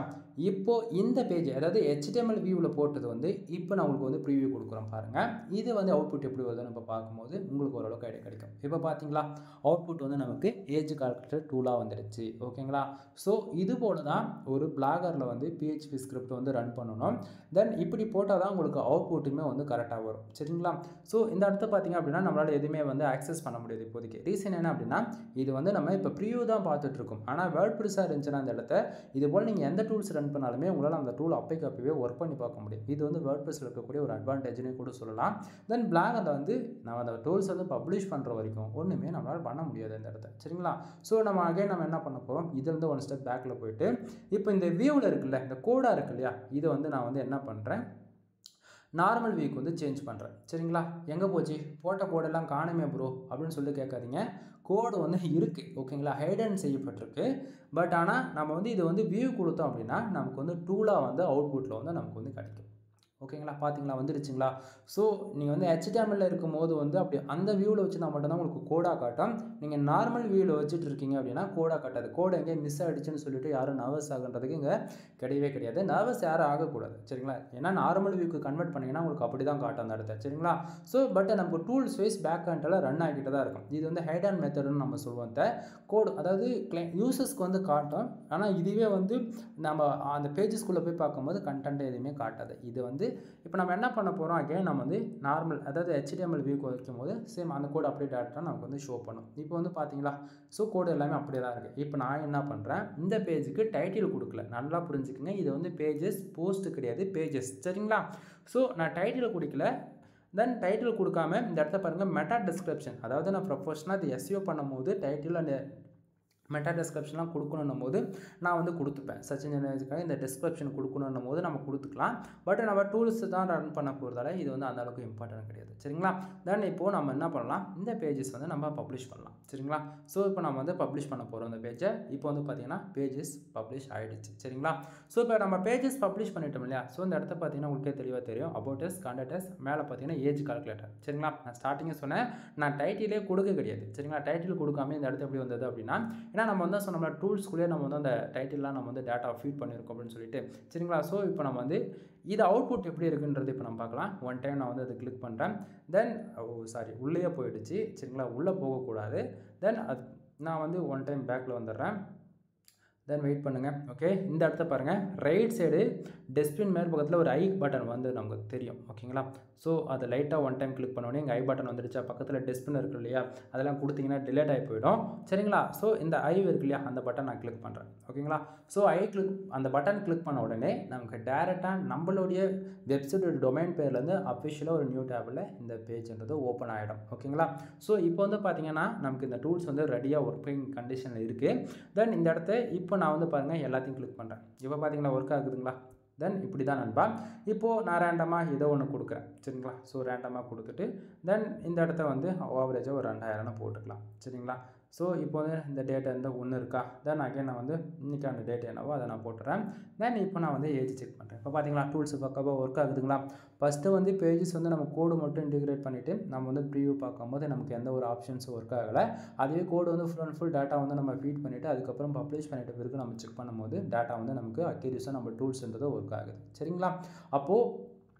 இப்போது இந்த பேஜ் அதாவது HTML வியூவில் போட்டது வந்து இப்போ நான் உங்களுக்கு வந்து ப்ரீவியூ கொடுக்குறோம் பாருங்கள். இது வந்து அவுட்புட் எப்படி வருதுன்னு நம்ம பார்க்கும்போது உங்களுக்கு ஓரளவுக்கு ஐடியா கிடைக்கும். இப்போ பார்த்தீங்களா அவுட்புட் வந்து நமக்கு ஏஜ் கால்குலேட்டர் டூலாக வந்துடுச்சு. ஓகேங்களா? ஸோ இது போல் தான் ஒரு பிளாகரில் வந்து PHP ஸ்கிரிப்ட் வந்து ரன் பண்ணணும். தென் இப்படி போட்டால் தான் உங்களுக்கு அவுட்புட்டுமே வந்து கரெக்டாக வரும். சரிங்களா? ஸோ இந்த இடத்த பார்த்தீங்க அப்படின்னா நம்மளால் எதுவுமே வந்து ஆக்சஸ் பண்ண முடியாது இப்போதைக்கு. ரீசன் என்ன அப்படின்னா இது வந்து நம்ம இப்போ ப்ரிவ்யூ தான் பார்த்துட்ருக்கோம். ஆனால் வேர்ட்ப்ரெஸ்ஸாக இருந்துச்சுன்னா அந்த இடத்த இது போல் நீங்கள் எந்த டூல்ஸ் ரன் பண்ணாலுமே உங்களால் அந்த டூல் அப்பவே ஒர்க் பண்ணி பார்க்க முடியும். இது வந்து வேர்ட்ப்ரெஸ்ஸில் இருக்கக்கூடிய ஒரு அட்வான்டேஜ்னே கூட சொல்லலாம். தென் பிளாகரில் வந்து நம்ம அந்த டூல்ஸ் வந்து பப்ளிஷ் பண்ணுற வரைக்கும் ஒன்றுமே நம்மளால் பண்ண முடியாது இந்த இடத்த. சரிங்களா? ஸோ நம்ம நம்ம என்ன பண்ண போகிறோம், இதுலேருந்து ஒன் ஸ்டெப் பேக்கில் போயிட்டு இப்போ இந்த வியூவில் இருக்குல்ல இந்த கோடாக இருக்கு இல்லையா, இதை வந்து நான் வந்து என்ன பண்ணுறேன், நார்மல் வியூக்கு வந்து சேஞ்ச் பண்ணுறேன். சரிங்களா? எங்கே போச்சு போட்ட கோடெல்லாம் காணுமே ப்ரோ அப்படின்னு சொல்லி கேட்காதீங்க. கோடு வந்து இருக்குது. ஓகேங்களா? ஹைடன் செய்யப்பட்டிருக்கு. பட் ஆனால் நம்ம வந்து இது வந்து வியூ கொடுத்தோம் அப்படின்னா நமக்கு வந்து டூலாக வந்து அவுட்புட்டில் வந்து நமக்கு வந்து கிடைக்கும். ஓகேங்களா, பார்த்தீங்களா வந்துருச்சுங்களா? ஸோ நீங்கள் வந்து HTML இருக்கும்போது வந்து அப்படி அந்த வியூவில் வச்சுனா மட்டும்தான் உங்களுக்கு கோடாக காட்டும். நீங்கள் நார்மல் வியூவில் வச்சுட்டு இருக்கீங்க அப்படின்னா கோடாக காட்டாது. கோடு எங்கேயே மிஸ் ஆகிடுச்சுன்னு சொல்லிட்டு யாரும் நர்வஸ் ஆகுன்றதுக்கு இங்கே கிடையவே கிடையாது. நர்வஸ் யாரும் ஆகக்கூடாது சரிங்களா. ஏன்னா நார்மல் வியூக்கு கன்வெர்ட் பண்ணிங்கன்னா உங்களுக்கு அப்படி தான் காட்டும் அந்த இடத்த சரிங்களா. ஸோ பட் நமக்கு tools wise back handle run ஆகிட்டு தான் இருக்கும். இது வந்து ஹைட் அண்ட் மெத்தடுன்னு நம்ம சொல்லுவோம். இந்த கோடு அதாவது யூசர்ஸ்க்கு வந்து காட்டும். ஆனால் இதுவே வந்து நம்ம அந்த பேஜஸ்குள்ளே போய் பார்க்கும்போது கண்டென்ட் எதுவுமே காட்டாது. இது வந்து இப்போ நம்ம என்ன பண்ண போகிறோம் அகைன் நம்ம வந்து நார்மல் அதாவது HTML வியூக்கு வைக்கும்போது சேம் அந்த கோடு அப்படியே டேரெக்டாக நமக்கு வந்து ஷோ பண்ணும். இப்போ வந்து பார்த்தீங்களா ஸோ கோடு எல்லாமே அப்படியே தான் இருக்குது. இப்போ நான் என்ன பண்ணுறேன் இந்த பேஜுக்கு டைட்டில் கொடுக்கல, நல்லா புரிஞ்சுக்குங்க. இது வந்து பேஜஸ் போஸ்ட்டு கிடையாது பேஜஸ் சரிங்களா. ஸோ நான் டைட்டில் கொடுக்கல. தென் டைட்டில் கொடுக்காம இந்த இடத்த பாருங்கள் மெட்டா டிஸ்கிரிப்ஷன், அதாவது நான் ப்ரொஃபஷனாக அது SEO பண்ணும்போது டைட்டில் அந்த மெட்டா டிஸ்கிரிப்ஷன்லாம் கொடுக்கணும் போது நான் வந்து கொடுத்துப்பேன். சர்ச் இன்ஜின் ரேஞ்சுக்காக இந்த டிஸ்கிரிப்ஷன் கொடுக்கணும் போது நம்ம கொடுத்துக்கலாம். பட் நம்ம டூல்ஸ் தான் ரன் பண்ண போகிறதால இது வந்து அந்த அளவுக்கு இம்பார்ட்டன்ட் கிடையாது சரிங்களா. தென் இப்போது நம்ம என்ன பண்ணலாம், இந்த பேஜஸ் வந்து நம்ம பப்ளிஷ் பண்ணலாம் சரிங்களா. ஸோ இப்போ நம்ம வந்து பப்ளிஷ் பண்ண போகிறோம் இந்த பேஜை. இப்போ வந்து பார்த்தீங்கன்னா பேஜஸ் பப்ளிஷ் ஆகிடுச்சு சரிங்களா. ஸோ இப்போ நம்ம பேஜஸ் பப்ளிஷ் பண்ணிட்டோம் இல்லையா. ஸோ இந்த இடத்த பார்த்தீங்கன்னா உங்களுக்கே தெளிவாக தெரியும். அபவுட் அஸ், கான்டாக்ட் அஸ், மேலே பார்த்தீங்கன்னா ஏஜ் கால்குலேட்டர் சரிங்களா. நான் ஸ்டார்டிங்கே சொன்னேன் நான் டைட்டிலே கொடுக்க கிடையாது சரிங்களா. டைட்டில் கொடுக்காம இந்த இடத்த எப்படி வந்தது அப்படின்னா ஏன்னா நம்ம வந்து சொன்னோம்னா டூல்ஸ்குள்ளேயே நம்ம வந்து அந்த டைட்டில்லாம் நம்ம வந்து டேட்டா ஃபீட் பண்ணியிருக்கோம் அப்படின்னு சொல்லிட்டு சரிங்களா. ஸோ இப்போ நம்ம வந்து இது அவுட்புட் எப்படி இருக்குன்றது இப்போ நம்ம பார்க்கலாம். ஒன் டைம் நான் வந்து அதை கிளிக் பண்ணுறேன். தென் உள்ளே போயிடுச்சு சரிங்களா. உள்ளே போகக்கூடாது. தென் அது நான் வந்து ஒன் டைம் பேக்கில் வந்துடுறேன். தென் வெயிட் பண்ணுங்கள். ஓகே, இந்த இடத்த பாருங்கள் ரைட் சைடு டஸ்ட்பின் மேல் பக்கத்தில் ஒரு ஐ பட்டன் வந்து நமக்கு தெரியும் ஓகேங்களா. ஸோ அதை லைட்டாக ஒன் டைம் கிளிக் பண்ணோன்னே இங்கே ஐ பட்டன் வந்துடுச்சா, பக்கத்தில் டஸ்ட்பின் இருக்குது இல்லையா, அதெல்லாம் கொடுத்தீங்கன்னா டிலேட் ஆகி போயிடும் சரிங்களா. ஸோ இந்த ஐ இருக்கு இல்லையா அந்த பட்டன் நான் கிளிக் பண்ணுறேன் ஓகேங்களா. ஸோ அந்த பட்டன் கிளிக் பண்ண உடனே நமக்கு டேரெக்டாக நம்மளுடைய வெப்சைட்டோட டொமைன் பேர்லேருந்து அஃபிஷியலாக ஒரு நியூ டேபில் இந்த பேஜ்ன்றது ஓப்பன் ஆகிடும் ஓகேங்களா. ஸோ இப்போ வந்து பார்த்தீங்கன்னா நமக்கு இந்த டூல்ஸ் வந்து ரெடியாக ஒர்க்கிங் கண்டிஷனில் இருக்குது. தென் இந்த இடத்த இப்போ நான் வந்து பாருங்கள் எல்லாத்தையும் கிளிக் பண்ணுறேன். இப்போ பார்த்தீங்களா ஒர்க் ஆகுதுங்களா. தென் இப்படி தான் நண்பா. இப்போது நான் ரேண்டமாக ஏதோ ஒன்று கொடுக்குறேன் சரிங்களா. ஸோ ரேண்டமாக கொடுத்துட்டு தென் இந்த இடத்த வந்து ஆவரேஜாக ஒரு 2000 போட்டுக்கலாம் சரிங்களா. ஸோ இப்போ வந்து இந்த டேட்டா எந்த ஒன்று இருக்கா. தென் அகைன் நான் வந்து இன்றைக்கான டேட் என்னவோ அதை நான் போட்டுறேன். தென் இப்போ நான் வந்து ஏஜ் செக் பண்ணுறேன். இப்போ பார்த்தீங்களா டூல்ஸ் பக்காவாக ஒர்க் ஆகுதுங்களா. ஃபஸ்ட்டு வந்து பேஜஸ் வந்து நம்ம கோடு மட்டும் இன்டிகிரேட் பண்ணிவிட்டு நம்ம வந்து ப்ரீவியூ பார்க்கும்போது நமக்கு எந்த ஒரு ஆப்ஷன்ஸும் ஒர்க் ஆகலை. அதுவே கோடு வந்து ஃபுல் அண்ட் ஃபுல் டேட்டா வந்து நம்ம ஃபீட் பண்ணிவிட்டு அதுக்கப்புறம் பப்ளிஷ் பண்ணிவிட்ட பிறகு நம்ம செக் பண்ணும்போது டேட்டா வந்து நமக்கு அக்யூரேஸாக நம்ம டூல்ஸ்ன்றது ஒர்க் ஆகுது சரிங்களா. அப்போது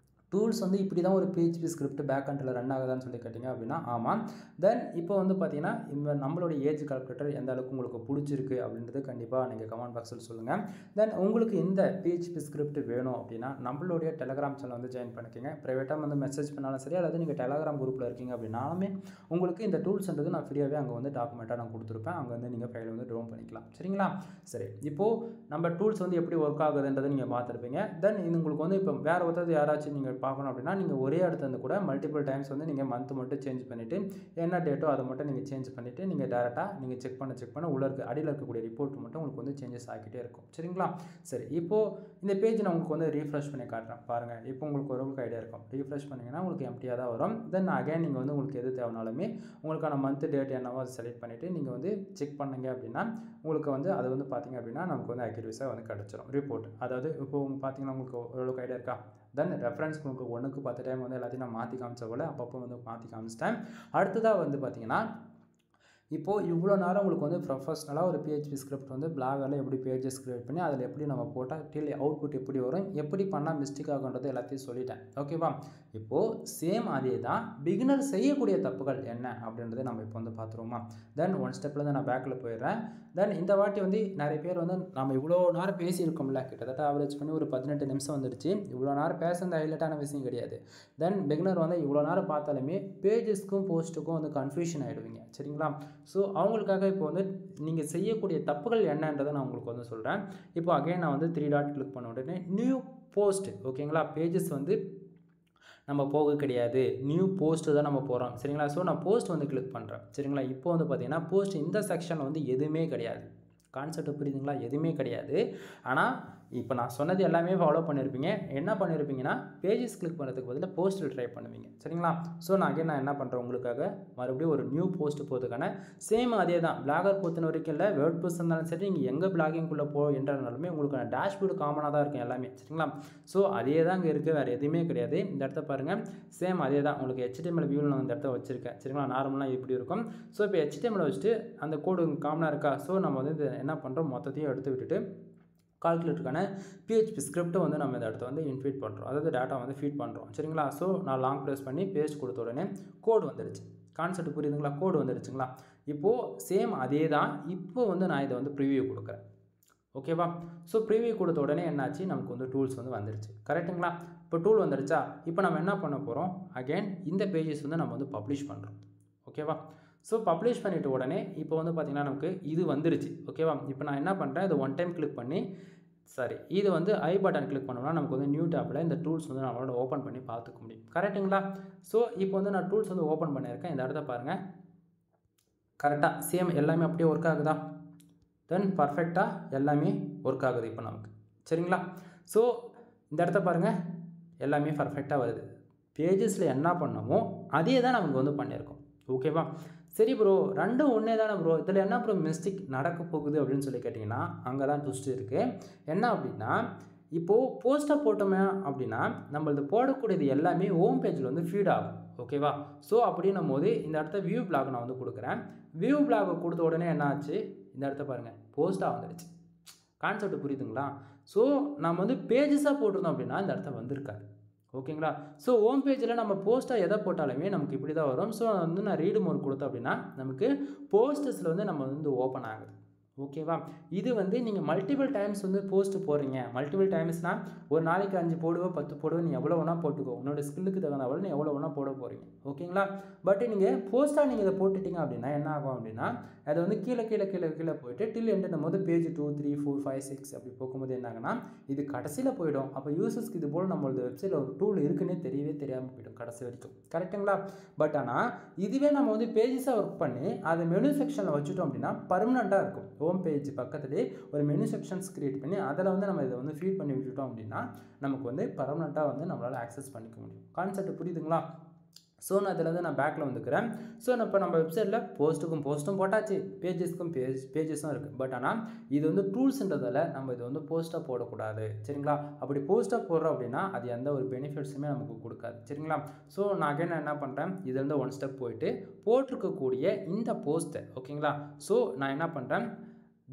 டூல்ஸ் வந்து இப்படி தான் ஒரு PHP script back handle run ஆகுதான்னு சொல்லி கேட்டிங்க அப்படின்னா ஆமாம். தென் இப்போ வந்து பார்த்தீங்கன்னா இந்த நம்மளுடைய ஏஜ் கால்குலேட்டர் எந்த அளவுக்கு உங்களுக்கு பிடிச்சிருக்கு அப்படின்றது கண்டிப்பாக நீங்கள் கமெண்ட் பாக்ஸில் சொல்லுங்கள். தென் உங்களுக்கு இந்த PHP ஸ்கிரிப்ட் வேணும் அப்படின்னா நம்மளுடைய டெலகிராம் சேனல் வந்து ஜாயின் பண்ணிக்கோங்க. ப்ரைவேட்டாக வந்து மெசேஜ் பண்ணாலும் சரி, அதாவது நீங்கள் டெலகிராம் குரூப்பில் இருக்கீங்க அப்படின்னாலுமே உங்களுக்கு இந்த டூல்ஸ்ன்றது நான் ஃப்ரீயாகவே அங்கே வந்து டாக்குமெண்ட்டாக நான் கொடுத்துருப்பேன். அங்கே வந்து நீங்கள் ஃபைல் வந்து ட்ரோன் பண்ணிக்கலாம் சரிங்களா. சரி, இப்போது நம்ம டூல்ஸ் வந்து எப்படி ஒர்க் ஆகுதுன்றதை நீங்கள் பார்த்துருப்பீங்க. தென் இது உங்களுக்கு வந்து இப்போ வேறு ஒருத்தர் யாராச்சும் நீங்கள் பார்க்கணும் அப்படின்னா நீங்கள் ஒரே இடத்துல இருந்து கூட மல்டிபிள் டைம்ஸ் வந்து நீங்கள் மந்த் மட்டும் சேஞ்ச் பண்ணிவிட்டு என்ன டேட்டோ அதை மட்டும் நீங்கள் சேஞ்ச் பண்ணிவிட்டு நீங்கள் டேரெக்டாக நீங்கள் செக் பண்ண உள்ள இருக்க அடியில் இருக்கக்கூடிய ரிப்போர்ட் மட்டும் உங்களுக்கு வந்து சேஞ்சஸ் ஆகிட்டே இருக்கும் சரிங்களா. சரி, இப்போது இந்த பேஜ் நான் உங்களுக்கு வந்து ரீஃப்ரெஷ் பண்ணி காட்டுறேன் பாருங்கள். இப்போ உங்களுக்கு ஓரளவுக்கு ஐடியா இருக்கும். ரீஃப்ரெஷ் பண்ணிங்கன்னா உங்களுக்கு எம்டியாக தான் வரும். தென் அகைன் நீங்கள் வந்து உங்களுக்கு எது தேவைனாலுமே உங்களுக்கான மந்த் டேட் என்னவோ அதை செலக்ட் பண்ணிவிட்டு நீங்கள் வந்து செக் பண்ணீங்க அப்படின்னா உங்களுக்கு வந்து அது வந்து பார்த்தீங்க அப்படின்னா நமக்கு வந்து அக்யூரேஸாக வந்து கிடச்சிரும் ரிப்போர்ட். அதாவது இப்போ பார்த்தீங்கன்னா உங்களுக்கு ஓரளவுக்கு ஐடியா இருக்கா. தென் ரெஃபரன்ஸ் உங்களுக்கு 1க்கு 10 டைம் வந்து எல்லாத்தையும் நான் மாற்றி காமிச்ச போல் அப்பப்போ வந்து மாற்றி காமிச்சிட்டேன். அடுத்ததாக வந்து பார்த்தீங்கன்னா இப்போது இவ்வளோ நேரம் உங்களுக்கு வந்து ப்ரொஃபஷ்னலாக ஒரு PHP ஸ்கிரிப்ட் வந்து பிளாகரில் எப்படி பேஜஸ் கிரியேட் பண்ணி அதில் எப்படி நம்ம போட்டால் டில் அவுட்புட் எப்படி வரும், எப்படி பண்ணால் மிஸ்டேக் ஆகுன்றது எல்லாத்தையும் சொல்லிட்டேன் ஓகேவா. இப்போது சேம் அதே தான் பிகினர் செய்யக்கூடிய தப்புகள் என்ன அப்படின்றத நம்ம இப்போ வந்து பார்த்துருவோமா. தென் ஒன் ஸ்டெப்பில் தான் நான் பேக்கில் போயிடுறேன். தென் இந்த வாட்டி வந்து நிறைய பேர் வந்து நம்ம இவ்வளோ நேரம் பேசியிருக்கோம்ல, கிட்டத்தட்ட ஆவரேஜ் பண்ணி ஒரு 18 நிமிஷம் வந்துடுச்சு. இவ்வளோ நேரம் பேசுறது ஹைலைட்டான விஷயம் கிடையாது. தென் பிகினர் வந்து இவ்வளோ நேரம் பார்த்தாலுமே பேஜஸ்க்கும் போஸ்ட்டுக்கும் வந்து கன்ஃபியூஷன் ஆகிடுவீங்க சரிங்களா. ஸோ அவங்களுக்காக இப்போ வந்து நீங்கள் செய்யக்கூடிய தப்புகள் என்னன்றதை நான் உங்களுக்கு வந்து சொல்கிறேன். இப்போ அகைன் நான் வந்து 3 டாட் கிளிக் பண்ண உடனே நியூ போஸ்ட் ஓகேங்களா. பேஜஸ் வந்து நம்ம போக கிடையாது, நியூ போஸ்ட்டு தான் நம்ம போகிறோம் சரிங்களா. ஸோ நான் போஸ்ட் வந்து கிளிக் பண்ணுறேன் சரிங்களா. இப்போ வந்து பார்த்தீங்கன்னா போஸ்ட் இந்த செக்ஷனில் வந்து எதுவுமே கிடையாது. கான்செப்ட் புரியுதுங்களா, எதுவுமே கிடையாது. ஆனால் இப்போ நான் சொன்னது எல்லாமே ஃபாலோ பண்ணியிருப்பீங்க. என்ன பண்ணியிருப்பீங்கன்னா, பேஜஸ் கிளிக் பண்ணுறதுக்கு பதிலா போஸ்ட்டில் ட்ரை பண்ணுவீங்க. சரிங்களா? ஸோ நான் என்ன பண்ணுறேன் உங்களுக்காக மறுபடியும் ஒரு நியூ போஸ்ட் போகிறதுக்கான சேம் அதே தான். பிளாகர் பொறுத்த வரைக்கும் இல்லை, வேர்ட்பிரஸ் இருந்தாலும் சரி, நீங்கள் எங்கே பிளாகிங்குள்ளே என்றாலுமே உங்களுக்கான டேஷ்போர்டு காமனாக தான் இருக்கும் எல்லாமே. சரிங்களா? ஸோ அதே தான் இங்கே இருக்குது, வேறு எதுவுமே கிடையாது. இந்த இடத்த பாருங்கள், சேம் அதே தான். உங்களுக்கு HTML வியூவில் நான் இந்த இடத்த வச்சுருக்கேன். சரிங்களா? நார்மலாக இப்படி இருக்கும். ஸோ இப்போ HTML வச்சுட்டு அந்த கோடு காமனாக இருக்கா? ஸோ நம்ம வந்து என்ன பண்ணுறோம், மொத்தத்தையும் எடுத்து விட்டுட்டு கால்குலேட்டருக்கான PHP ஸ்கிரிப்ட்டை வந்து நம்ம இந்த இடத்த வந்து இன்ஃபீட் பண்ணுறோம். அதாவது டேட்டா வந்து ஃபீட் பண்ணுறோம். சரிங்களா? ஸோ நான் லாங் ப்ரெஸ் பண்ணி பேஸ்ட் கொடுத்த உடனே கோடு வந்துடுச்சு. கான்செப்ட் புரியுதுங்களா? கோடு வந்துடுச்சுங்களா? இப்போது சேம் அதே தான். இப்போ வந்து நான் இதை வந்து ப்ரிவியூ கொடுக்குறேன். ஓகேவா? ஸோ ப்ரிவியூ கொடுத்த உடனே என்னாச்சு, நமக்கு வந்து டூல்ஸ் வந்து வந்துடுச்சு. கரெக்டுங்களா? இப்போ டூல் வந்துடுச்சா? இப்போ நம்ம என்ன பண்ண போகிறோம், அகைன் இந்த பேஜஸ் வந்து நம்ம வந்து பப்ளிஷ் பண்ணுறோம். ஓகேவா? ஸோ பப்ளிஷ் பண்ணிவிட்டு உடனே இப்போ வந்து பார்த்திங்கன்னா நமக்கு இது வந்துருச்சு. ஓகேவா? இப்போ நான் என்ன பண்ணுறேன், இதை ஒன் டைம் கிளிக் பண்ணி இது வந்து ஐ பட்டன் கிளிக் பண்ணோம்னா நமக்கு வந்து நியூ டேப்பில் இந்த டூல்ஸ் வந்து நம்மளோட ஓப்பன் பண்ணி பார்த்துக்க முடியும். கரெக்டுங்களா? ஸோ இப்போ வந்து நான் டூல்ஸ் வந்து ஓப்பன் பண்ணியிருக்கேன். இந்த இடத்த பாருங்கள், கரெக்டாக சேம் எல்லாமே அப்படியே ஒர்க் ஆகுதா? தென் பர்ஃபெக்டாக எல்லாமே ஒர்க் ஆகுது இப்போ நமக்கு. சரிங்களா? ஸோ இந்த இடத்த பாருங்கள், எல்லாமே பர்ஃபெக்டாக வருது. பேஜஸில் என்ன பண்ணமோ அதே தான் நமக்கு வந்து பண்ணியிருக்கோம். ஓகேவா? சரி ப்ரோ, ரெண்டும் ஒன்றே தானே ப்ரோ, இதில் என்ன ப்ரோ மிஸ்டேக் நடக்க போகுது அப்படின்னு சொல்லி கேட்டிங்கன்னா, அங்கே தான் ட்விஸ்ட் இருக்குது. என்ன அப்படின்னா, இப்போது போஸ்ட்டை போட்டோமே அப்படின்னா நம்மளது போடக்கூடியது எல்லாமே ஹோம் பேஜில் வந்து ஃபீட் ஆகும். ஓகேவா? ஸோ அப்படின்னும் போது இந்த இடத்த வியூ பிளாக் நான் வந்து கொடுக்குறேன். வியூ பிளாக் கொடுத்த உடனே என்ன ஆச்சு, இந்த இடத்த பாருங்கள், போஸ்ட்டாக வந்துடுச்சு. கான்செப்ட் புரியுதுங்களா? ஸோ நம்ம வந்து பேஜஸாக போட்டிருந்தோம் அப்படின்னா இந்த இடத்த வந்திருக்காரு. ஓகேங்களா? ஸோ ஹோம் பேஜில் நம்ம போஸ்ட்டாக எதை போட்டாலுமே நமக்கு இப்படி தான் வரும். ஸோ வந்து நான் ரீடு மோட் கொடுத்தோம் அப்படின்னா நமக்கு போஸ்டர்ஸில் வந்து நம்ம வந்து ஓப்பன் ஆகுது. ஓகேவா? இது வந்து நீங்கள் மல்டிபிள் டைம்ஸ் வந்து போஸ்ட் போடுறீங்க. மல்டிபிள் டைம்ஸ்னால் ஒரு நாளைக்கு 5 போடுவோம், 10 போடுவோம், நீ எவ்வளோ வேணால் போட்டுக்கோ. உன்னோட ஸ்கில்லுக்கு தகுந்தவரை நீ எவ்வளோ வேணால் போட போகிறீங்க. ஓகேங்களா? பட் நீங்கள் போஸ்ட்டாக நீங்கள் இதை போட்டுட்டீங்க அப்படின்னா என்ன ஆகும் அப்படின்னா, அதை வந்து கீழே போயிட்டு டில் எண்டுன்னும் போது பேஜ் 2, 3, 4, 5, 6 அப்படி போகும்போது என்ன ஆகுனா இது கடைசியில் போயிடும். அப்போ யூசர்ஸ்க்கு இது போல் நம்மளோட வெப்சைட்டில் ஒரு டூல் இருக்குன்னே தெரியாமல் போயிடும் கடைசி வரைக்கும். கரெக்டுங்களா? பட் ஆனால் இதுவே நம்ம வந்து பேஜஸாக ஒர்க் பண்ணி அதை மெனு செக்ஷனில் வச்சுட்டோம் அப்படின்னா பர்மனெண்ட்டாக இருக்கும். ஹோம் பேஜ் பக்கத்துலேயே ஒரு மெனு செக்ஷன்ஸ் கிரியேட் பண்ணி அதில் வந்து நம்ம இதை வந்து ஃபீட் பண்ணி விட்டுட்டோம் அப்படின்னா நமக்கு வந்து பர்மனெண்ட்டாக வந்து நம்மளால் ஆக்சஸ் பண்ணிக்க முடியும். கான்செப்ட் புரியுதுங்களா? ஸோ நான் இதில் வந்து நான் பேக்கில் வந்துக்கிறேன். ஸோ இப்போ நம்ம வெப்சைட்டில் போஸ்ட்டும் போட்டாச்சு, பேஜஸும் இருக்குது. பட் ஆனால் இது வந்து டூல்ஸ்ன்றதால நம்ம இது வந்து போஸ்ட்டாக போடக்கூடாது. சரிங்களா? அப்படி போஸ்ட்டாக போடுறோம் அப்படின்னா அது எந்த ஒரு பெனிஃபிட்ஸுமே நமக்கு கொடுக்காது. சரிங்களா? ஸோ நான் என்ன பண்ணுறேன், இது வந்து ஒன் ஸ்டெப் போயிட்டு போட்டிருக்கக்கூடிய இந்த போஸ்ட்டை ஓகேங்களா, ஸோ நான் என்ன பண்ணுறேன்,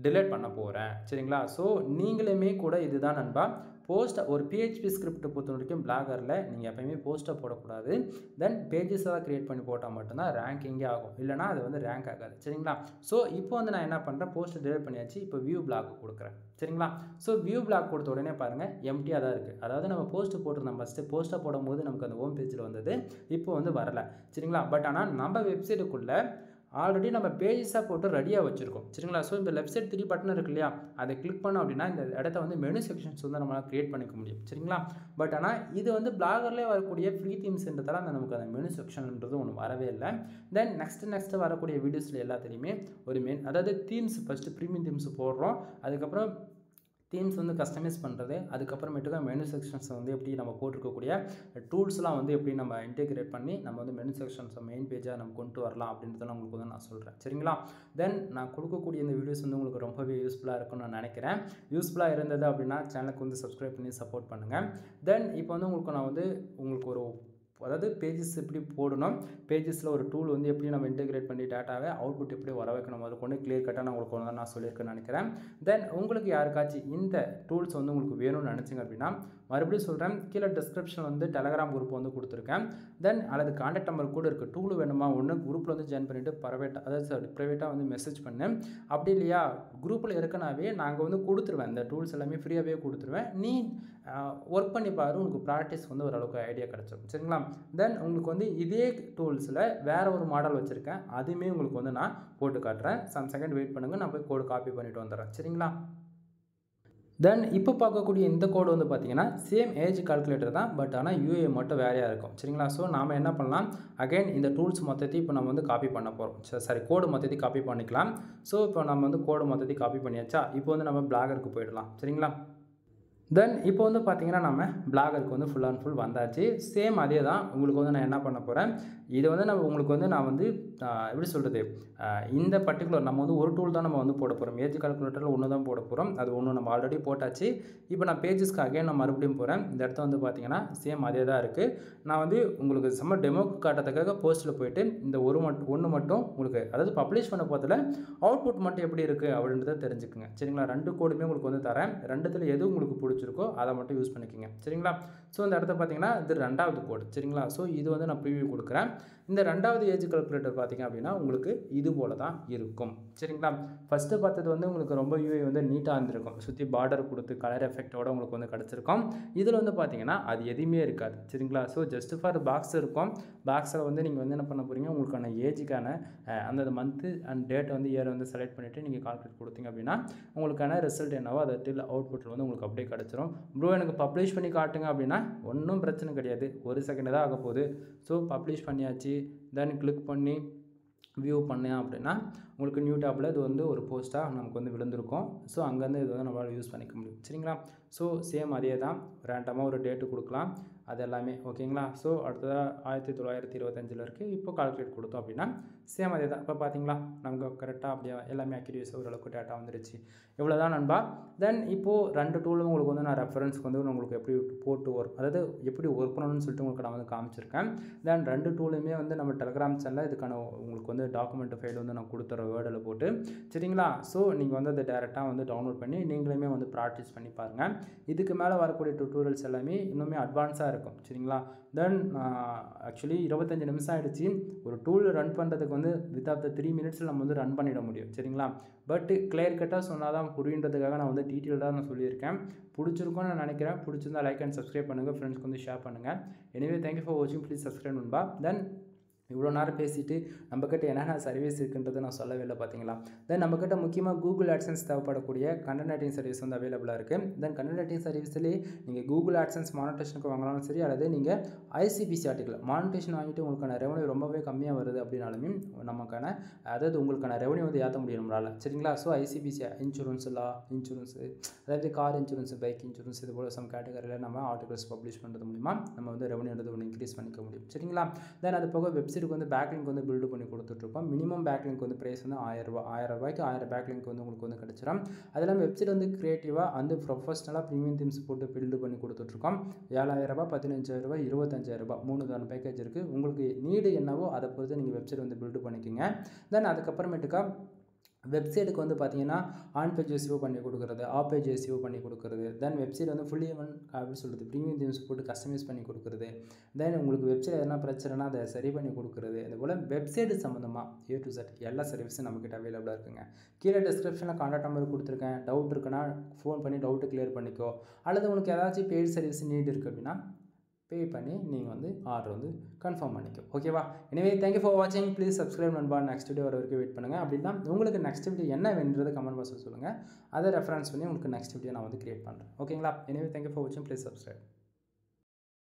டிலீட் பண்ண போகிறேன். சரிங்களா? ஸோ நீங்களுமே கூட இதுதான் நண்பா, போஸ்ட்டை ஒரு PHP ஸ்கிரிப்டை பொறுத்த வரைக்கும் பிளாகரில் நீங்கள் எப்போயுமே போஸ்ட்டை போடக்கூடாது. தென் பேஜஸாக க்ரியேட் பண்ணி போட்டால் மட்டும்தான் ரேங்கிங்கே ஆகும், இல்லைனா அது வந்து ரேங்க் ஆகாது. சரிங்களா? ஸோ இப்போ வந்து நான் என்ன பண்ணுறேன், போஸ்ட்டை டிலீட் பண்ணியாச்சு. இப்போ வியூ பிளாக் கொடுக்குறேன். சரிங்களா? ஸோ வியூ பிளாக் கொடுத்த உடனே பாருங்கள் எம்டியாக தான் இருக்குது. அதாவது நம்ம போஸ்ட்டு போட்டிருந்தோம், ஃபஸ்ட்டு போஸ்ட்டை போடும்போது நமக்கு அந்த ஹோம் பேஜில் வந்தது, இப்போ வந்து வரலை. சரிங்களா? பட் ஆனால் நம்ம வெப்சைட்டுக்குள்ளே ஆல்ரெடி நம்ம பேஜஸாக போட்டு ரெடியாக வச்சுருக்கோம். சரிங்களா? ஸோ இந்த லெஃப்ட் சைட் 3 பட்டன் இருக்கு இல்லையா, அதை கிளிக் பண்ணோம் அப்படின்னா இந்த இடத்த வந்து மெனு செக்ஷன்ஸ் வந்து நம்மளால் க்ரியேட் பண்ணிக்க முடியும். சரிங்களா? பட் ஆனால் இது வந்து பிளாகர்லேயே வரக்கூடிய ஃப்ரீ தீம்ஸ்ன்றதால அந்த நமக்கு அந்த மெனு செக்ஷன்ன்றது ஒன்று வரவே இல்லை. தென் நெக்ஸ்ட்டு வரக்கூடிய வீடியோஸில் எல்லாத்துலேயுமே ஒரு அதாவது தீம்ஸ் ஃபஸ்ட்டு ப்ரீமியம் தீம்ஸ் போடுறோம், அதுக்கப்புறம் தீம்ஸ் வந்து கஸ்டமைஸ் பண்ணுறது, அதுக்கப்புறமேட்டுக்கு மெனு செக்ஷன்ஸை வந்து எப்படி நம்ம போட்டிருக்கக்கூடிய டூல்ஸ்லாம் வந்து எப்படி நம்ம இன்டெகிரேட் பண்ணி நம்ம வந்து மெனு செக்ஷன்ஸை மெயின் பேஜாக நம்ம கொண்டு வரலாம் அப்படின்றத உங்களுக்கு வந்து நான் சொல்கிறேன். சரிங்களா? தென் நான் கொடுக்கக்கூடிய இந்த வீடியோஸ் வந்து உங்களுக்கு ரொம்பவே யூஸ்ஃபுல்லாக இருக்கும்னு நான் நினைக்கிறேன். யூஸ்ஃபுல்லாக இருந்தது அப்படின்னா சேனலுக்கு வந்து சப்ஸ்கிரைப் பண்ணி சப்போர்ட் பண்ணுங்கள். தென் இப்போ வந்து உங்களுக்கு ஒரு அதாவது பேஜஸ் எப்படி போடணும், பேஜஸில் ஒரு டூல் வந்து எப்படி நம்ம இன்டெகிரேட் பண்ணி டேட்டாவை அவுட்புட் எப்படி வர வைக்கணும் அது கொண்டு கிளியர் கட்டாக நான் உங்களுக்கு வந்து நான் சொல்லியிருக்கேன்னு நினைக்கிறேன். தென் உங்களுக்கு யாருக்காச்சும் இந்த டூல்ஸ் வந்து உங்களுக்கு வேணும்னு நினச்சிங்க அப்படின்னா மறுபடியும் சொல்கிறேன், கீழே டிஸ்கிரிப்ஷன் வந்து டெலகிராம் குரூப் வந்து கொடுத்துருக்கேன். தென் அல்லது கான்டாக்ட் நம்பர் கூட இருக்குது. டூல் வேணுமா ஒன்று குரூப்பில் வந்து ஜாயின் பண்ணிவிட்டு ப்ரைவேட்டாக வந்து மெசேஜ் பண்ணேன். அப்படி இல்லையா குரூப்பில் இருக்கனாவே நாங்கள் வந்து கொடுத்துருவேன், இந்த டூல்ஸ் எல்லாமே ஃப்ரீயாகவே கொடுத்துருவேன். நீ ஒர்க் பண்ணி பாரு, உங்களுக்கு ப்ராக்டிஸ் வந்து ஓரளவுக்கு ஐடியா கிடச்சிடும். சரிங்களா? தென் உங்களுக்கு வந்து இதே டூல்ஸில் வேறு ஒரு மாடல் வச்சுருக்கேன், அதுவுமே உங்களுக்கு வந்து நான் போட்டு காட்டுறேன். சம் செகண்ட் வெயிட் பண்ணுங்கள், நான் போய் கோடு காப்பி பண்ணிவிட்டு வந்துடுறேன். சரிங்களா? தென் இப்போ பார்க்கக்கூடிய இந்த கோடு வந்து பார்த்தீங்கன்னா சேம் ஏஜ் கால்குலேட்டர் தான், பட் ஆனால் UA மட்டும் வேறையாக இருக்கும். சரிங்களா? ஸோ நாம் என்ன பண்ணலாம், அகைன் இந்த டூல்ஸ் மொத்தத்தையும் இப்போ நம்ம வந்து காப்பி பண்ண போகிறோம். சரி, கோடு மொத்தத்தையும் காப்பி பண்ணிக்கலாம். ஸோ இப்போ நம்ம வந்து கோடு மொத்தத்தையும் காப்பி பண்ணியாச்சா, இப்போ வந்து நம்ம பிளாகருக்கு போயிடலாம். சரிங்களா? தென் இப்போ வந்து பார்த்தீங்கன்னா, நம்ம பிளாகருக்கு வந்து ஃபுல் அண்ட் ஃபுல் வந்தாச்சு. சேம் அதே தான். உங்களுக்கு வந்து நான் என்ன பண்ண போறேன், இது வந்து உங்களுக்கு வந்து நான் வந்து எப்படி சொல்றது, இந்த பர்ட்டிகுலர் நம்ம வந்து ஒரு டூல் தான் நம்ம வந்து போட போறோம். ஏஜ் கால்குலேட்டரில் ஒண்ணு தான் போட போறோம். அது ஒண்ணு நம்ம ஆல்ரெடி போட்டாச்சு. இப்போ நான் பேஜஸ்க்கு அகைன் நான் மறுபடியும் போறேன். இந்த இடத்துல வந்து பார்த்தீங்கன்னா, சேம் அதே தான் இருக்கு. நான் வந்து உங்களுக்கு சும்மா டெமோக்கு காட்டுறதுக்காக போஸ்ட்ல போயிட்டு இந்த ஒண்ணு மட்டும் உங்களுக்கு, அதாவது பப்ளிஷ் பண்ண போதில அவுட்புட் மட்டும் எப்படி இருக்கு அப்படின்றத தெரிஞ்சுக்கங்க. சரிங்களா? 2 கோடுமே உங்களுக்கு வந்து தரேன். 2த்துல எது உங்களுக்கு பிடிச்சிருக்கோ அதை மட்டும் யூஸ் பண்ணிக்கங்க. சரிங்களா? ஸோ இந்த இடத்த பார்த்தீங்கன்னா, இது 2வது கோடு. சரிங்களா? ஸோ இது வந்து நான் ப்ரிவ்யூ கொடுக்குறேன். இந்த 2வது ஏஜ் கால்குலேட்டர் பார்த்தீங்க அப்படின்னா, உங்களுக்கு இது போல தான் இருக்கும். சரிங்களா? ஃபர்ஸ்ட்டு பார்த்தது வந்து உங்களுக்கு ரொம்ப யூஐ வந்து நீட்டாக இருந்திருக்கும். சுற்றி பார்டர் கொடுத்து கலர் எஃபெக்ட்டோட உங்களுக்கு வந்து கிடச்சிருக்கும். இதில் வந்து பார்த்தீங்கன்னா, அது எதுவுமே இருக்காது. சரிங்களா? ஸோ ஜஸ்ட் ஃபார் பாக்ஸ் இருக்கும். பாக்ஸில் வந்து நீங்கள் வந்து என்ன பண்ண போறீங்க, உங்களுக்கான ஏஜுக்கான அந்த மந்த்து அண்ட் டேட் வந்து இயர் வந்து செலக்ட் பண்ணிவிட்டு நீங்கள் கால்குலேட் கொடுத்தீங்க அப்படின்னா, உங்களுக்கான ரிசல்ட் என்னவோ அதை அவுட்புட்டில் வந்து உங்களுக்கு அப்படியே கிடச்சிரும். ப்ரோ எனக்கு பப்ளிஷ் பண்ணி காட்டுங்க அப்படின்னா, ஒன்றும் பிரச்சனை கிடையாது. 1 செகண்ட் தான் ஆக போகுது. ஸோ பப்ளிஷ் பண்ணியாச்சு. தென் கிளிக் பண்ணி வியூ பண்ணேன் அப்படின்னா, உங்களுக்கு நியூ டேப்பில் இது வந்து ஒரு போஸ்ட்டாக நமக்கு வந்து விழுந்திருக்கும். ஸோ அங்கேருந்து இது வந்து நம்மளால் யூஸ் பண்ணிக்க முடியும். சரிங்களா? ஸோ சேம் அதே தான். ரேண்டமாக ஒரு டேட்டு கொடுக்கலாம். அது எல்லாமே ஓகேங்களா? ஸோ அடுத்ததாக 1925 இருக்குது. இப்போ கால்குலேட் கொடுத்தோம் அப்படின்னா சேம் அதே தான். இப்போ பார்த்தீங்களா, நமக்கு கரெக்டாக அப்படியே எல்லாமே அக்யூரேஸாக ஓரளவுக்கு டேட்டா வந்துருச்சு. இவ்வளோ தான் நண்பா. தென் இப்போது 2 டூலும் உங்களுக்கு வந்து நான் ரெஃபரன்ஸ்க்கு வந்து உங்களுக்கு எப்படி போட்டு அதாவது எப்படி ஒர்க் பண்ணணும்னு சொல்லிட்டு உங்களுக்கு நான் வந்து காமிச்சிருக்கேன். தென் 2 டூலுமே வந்து நம்ம டெலகிராம் சேனலில் இதுக்கான உங்களுக்கு வந்து டாக்குமெண்ட் ஃபைல் வந்து நான் கொடுத்துறேன் வேர்டில் போட்டு. சரிங்களா? ஸோ நீங்கள் வந்து அதை டேரெக்டாக வந்து டவுன்லோட் பண்ணி நீங்களுமே வந்து ப்ராக்டிஸ் பண்ணி பாருங்கள். இதுக்கு மேலே வரக்கூடிய டியூட்டோரியல்ஸ் எல்லாமே இன்னுமே அட்வான்ஸாக இருக்கும். சரிங்களா? தென் ஆக்சுவலி 25 நிமிஷம் ஆகிடுச்சு. ஒரு டூல் ரன் பண்ணுறதுக்கு வந்து வித்அவுட் 3 மினிட்ஸில் நம்ம வந்து ரன் பண்ணிட முடியும். சரிங்களா? பட் கிளியர் கட்டாக சொன்னால் தான் புரியுன்றதுக்காக நான் வந்து டீட்டெயில்டாக நான் சொல்லியிருக்கேன். பிடிச்சிருக்கும்னு நான் நினைக்கிறேன். பிடிச்சிருந்தா லைக் அண்ட் சப்ஸ்கிரைப் பண்ணுங்கள். ஃப்ரெண்ட்ஸ்க்கு வந்து ஷேர் பண்ணுங்கள். எனிவே தேங்க்யூ ஃபார் வாட்சிங். ப்ளீஸ் சப்ஸ்கிரைப் நண்பா. தென் இவ்வளோ நேரம் பேசிட்டு நம்மக்கிட்ட என்னென்ன சர்வீஸ் இருக்குன்றது நான் சொல்லவே இல்லை பார்த்தீங்களா? தென் நம்மக்கிட்ட முக்கியமாக கூகுள் ஆட்சன்ஸ் தேவைப்படக்கூடிய கண்டென்ட் ரைட்டிங் சர்வீஸ் வந்து அவைலபிளாக இருக்குது. தென் கண்டென்ட் ரைட்டிங் சர்வீஸ்லேயே நீங்கள் கூகுள் ஆட்சன்ஸ் மானிட்டேஷனுக்கு வாங்கலாம்னு சரி, அல்லது நீங்கள் ஐசிபிசி ஆர்டிக்கல் மானிட்டேஷன் வாங்கிட்டு உங்களுக்கான ரெவன்யூ ரொம்பவே கம்மியாக வருது அப்படின்னாலுமே நமக்கான, அதாவது உங்களுக்கான ரெவன்யூ வந்து ஏற்ற முடியும் நம்மளால். சரிங்களா? ஸோ ஐசிபிசி இன்சூரன்ஸு, அதாவது கார் இன்சூரன்ஸ், பைக் இன்சூரன்ஸ், இது போல் சம் கேட்டகரியில் நம்ம ஆர்டிகல்ஸ் பப்ளிஷ் பண்ணுறது மூலிமா நம்ம வந்து ரெவன்யூ ஒன்று இன்க்ரீஸ் பண்ணிக்க முடியும். சரிங்களா? தென் அது போக வெப்சைட் வந்து பேக்லிங்க் வந்து பில்டு பண்ணி கொடுத்துட்ருப்போம். மினிமம் பேக்லிங்க் வந்து ப்ரைஸ் வந்து 1000 ரூபா. 1000 ரூபாய்க்கு 1000 பேக்லிங்க் வந்து உங்களுக்கு வந்து கிடச்சிடும். அது இல்லாமல் வெப்சைட் வந்து க்ரியேட்டிவாக வந்து ப்ரொஃபஷனலாக ப்ரீமியம் தீம்ஸ் போட்டு பில்டு பண்ணி கொடுத்துட்ருக்கோம். 7000 ரூபா, 15000 ரூபா, 25000 ரூபா 3 விதமான பேக்கேஜ் இருக்குது. உங்களுக்கு நீடு என்னவோ அதை பொறுத்து நீங்கள் வெப்சைட் வந்து பில்டு பண்ணிக்கோங்க. தென் அதுக்கப்புறமேட்டுக்கா வெப்சைட்டுக்கு வந்து பார்த்தீங்கன்னா ஆன் பேஜ் எஸ்இஓ பண்ணி கொடுக்குறது, ஆஃப் பேஜ் எஸ்இஓ பண்ணி கொடுக்குறது, தென் வெப்சைட் வந்து ஃபுல்லி அப்படி சொல்கிறது ப்ரீமியம் தீம்ஸ் போட்டு கஸ்டமைஸ் பண்ணி கொடுக்குறது, தென் உங்களுக்கு வெப்சைட் எதனா பிரச்சனைனா அதை சரி பண்ணி கொடுக்குறது, இது போல் வெப்சைட் சம்மந்தமாக A to Z எல்லா சர்வீஸும் நம்மக்கிட்ட அவைலபிளாக இருக்குங்க. கீழே டிஸ்கிரிப்ஷனில் கான்டாக்ட் நம்பர் கொடுத்துருக்கேன். டவுட் இருக்குன்னா ஃபோன் பண்ணி டவுட்டு கிளியர் பண்ணிக்கோ. அல்லது உங்களுக்கு ஏதாச்சும் பெய்ட் சர்வீஸ் நீட் இருக்குது அப்படின்னா பே பண்ணி நீங்கள் வந்து ஆர்டர் வந்து கன்ஃபார்ம் பண்ணிக்கோ. ஓகேவா? எனவே தேங்க்யூ ஃபார் வாட்சிங். ப்ளீஸ் சப்ஸ்கிரைப் நண்பா. நெக்ஸ்ட் வீடியோ வர வரைக்கும் வெயிட் பண்ணுங்கள். அப்படின்னா உங்களுக்கு நெக்ஸ்ட் வீடியோ என்ன வேணுன்றது கமெண்ட் பாக்ஸில் சொல்லுங்கள். அதை ரெஃபரன்ஸ் பண்ணி உங்களுக்கு நெக்ஸ்ட் வீடியோ நான் வந்து கிரியேட் பண்ணுறேன். ஓகேங்களா? எனவே தேங்க்யூ ஃபார் வாட்சிங். Please subscribe.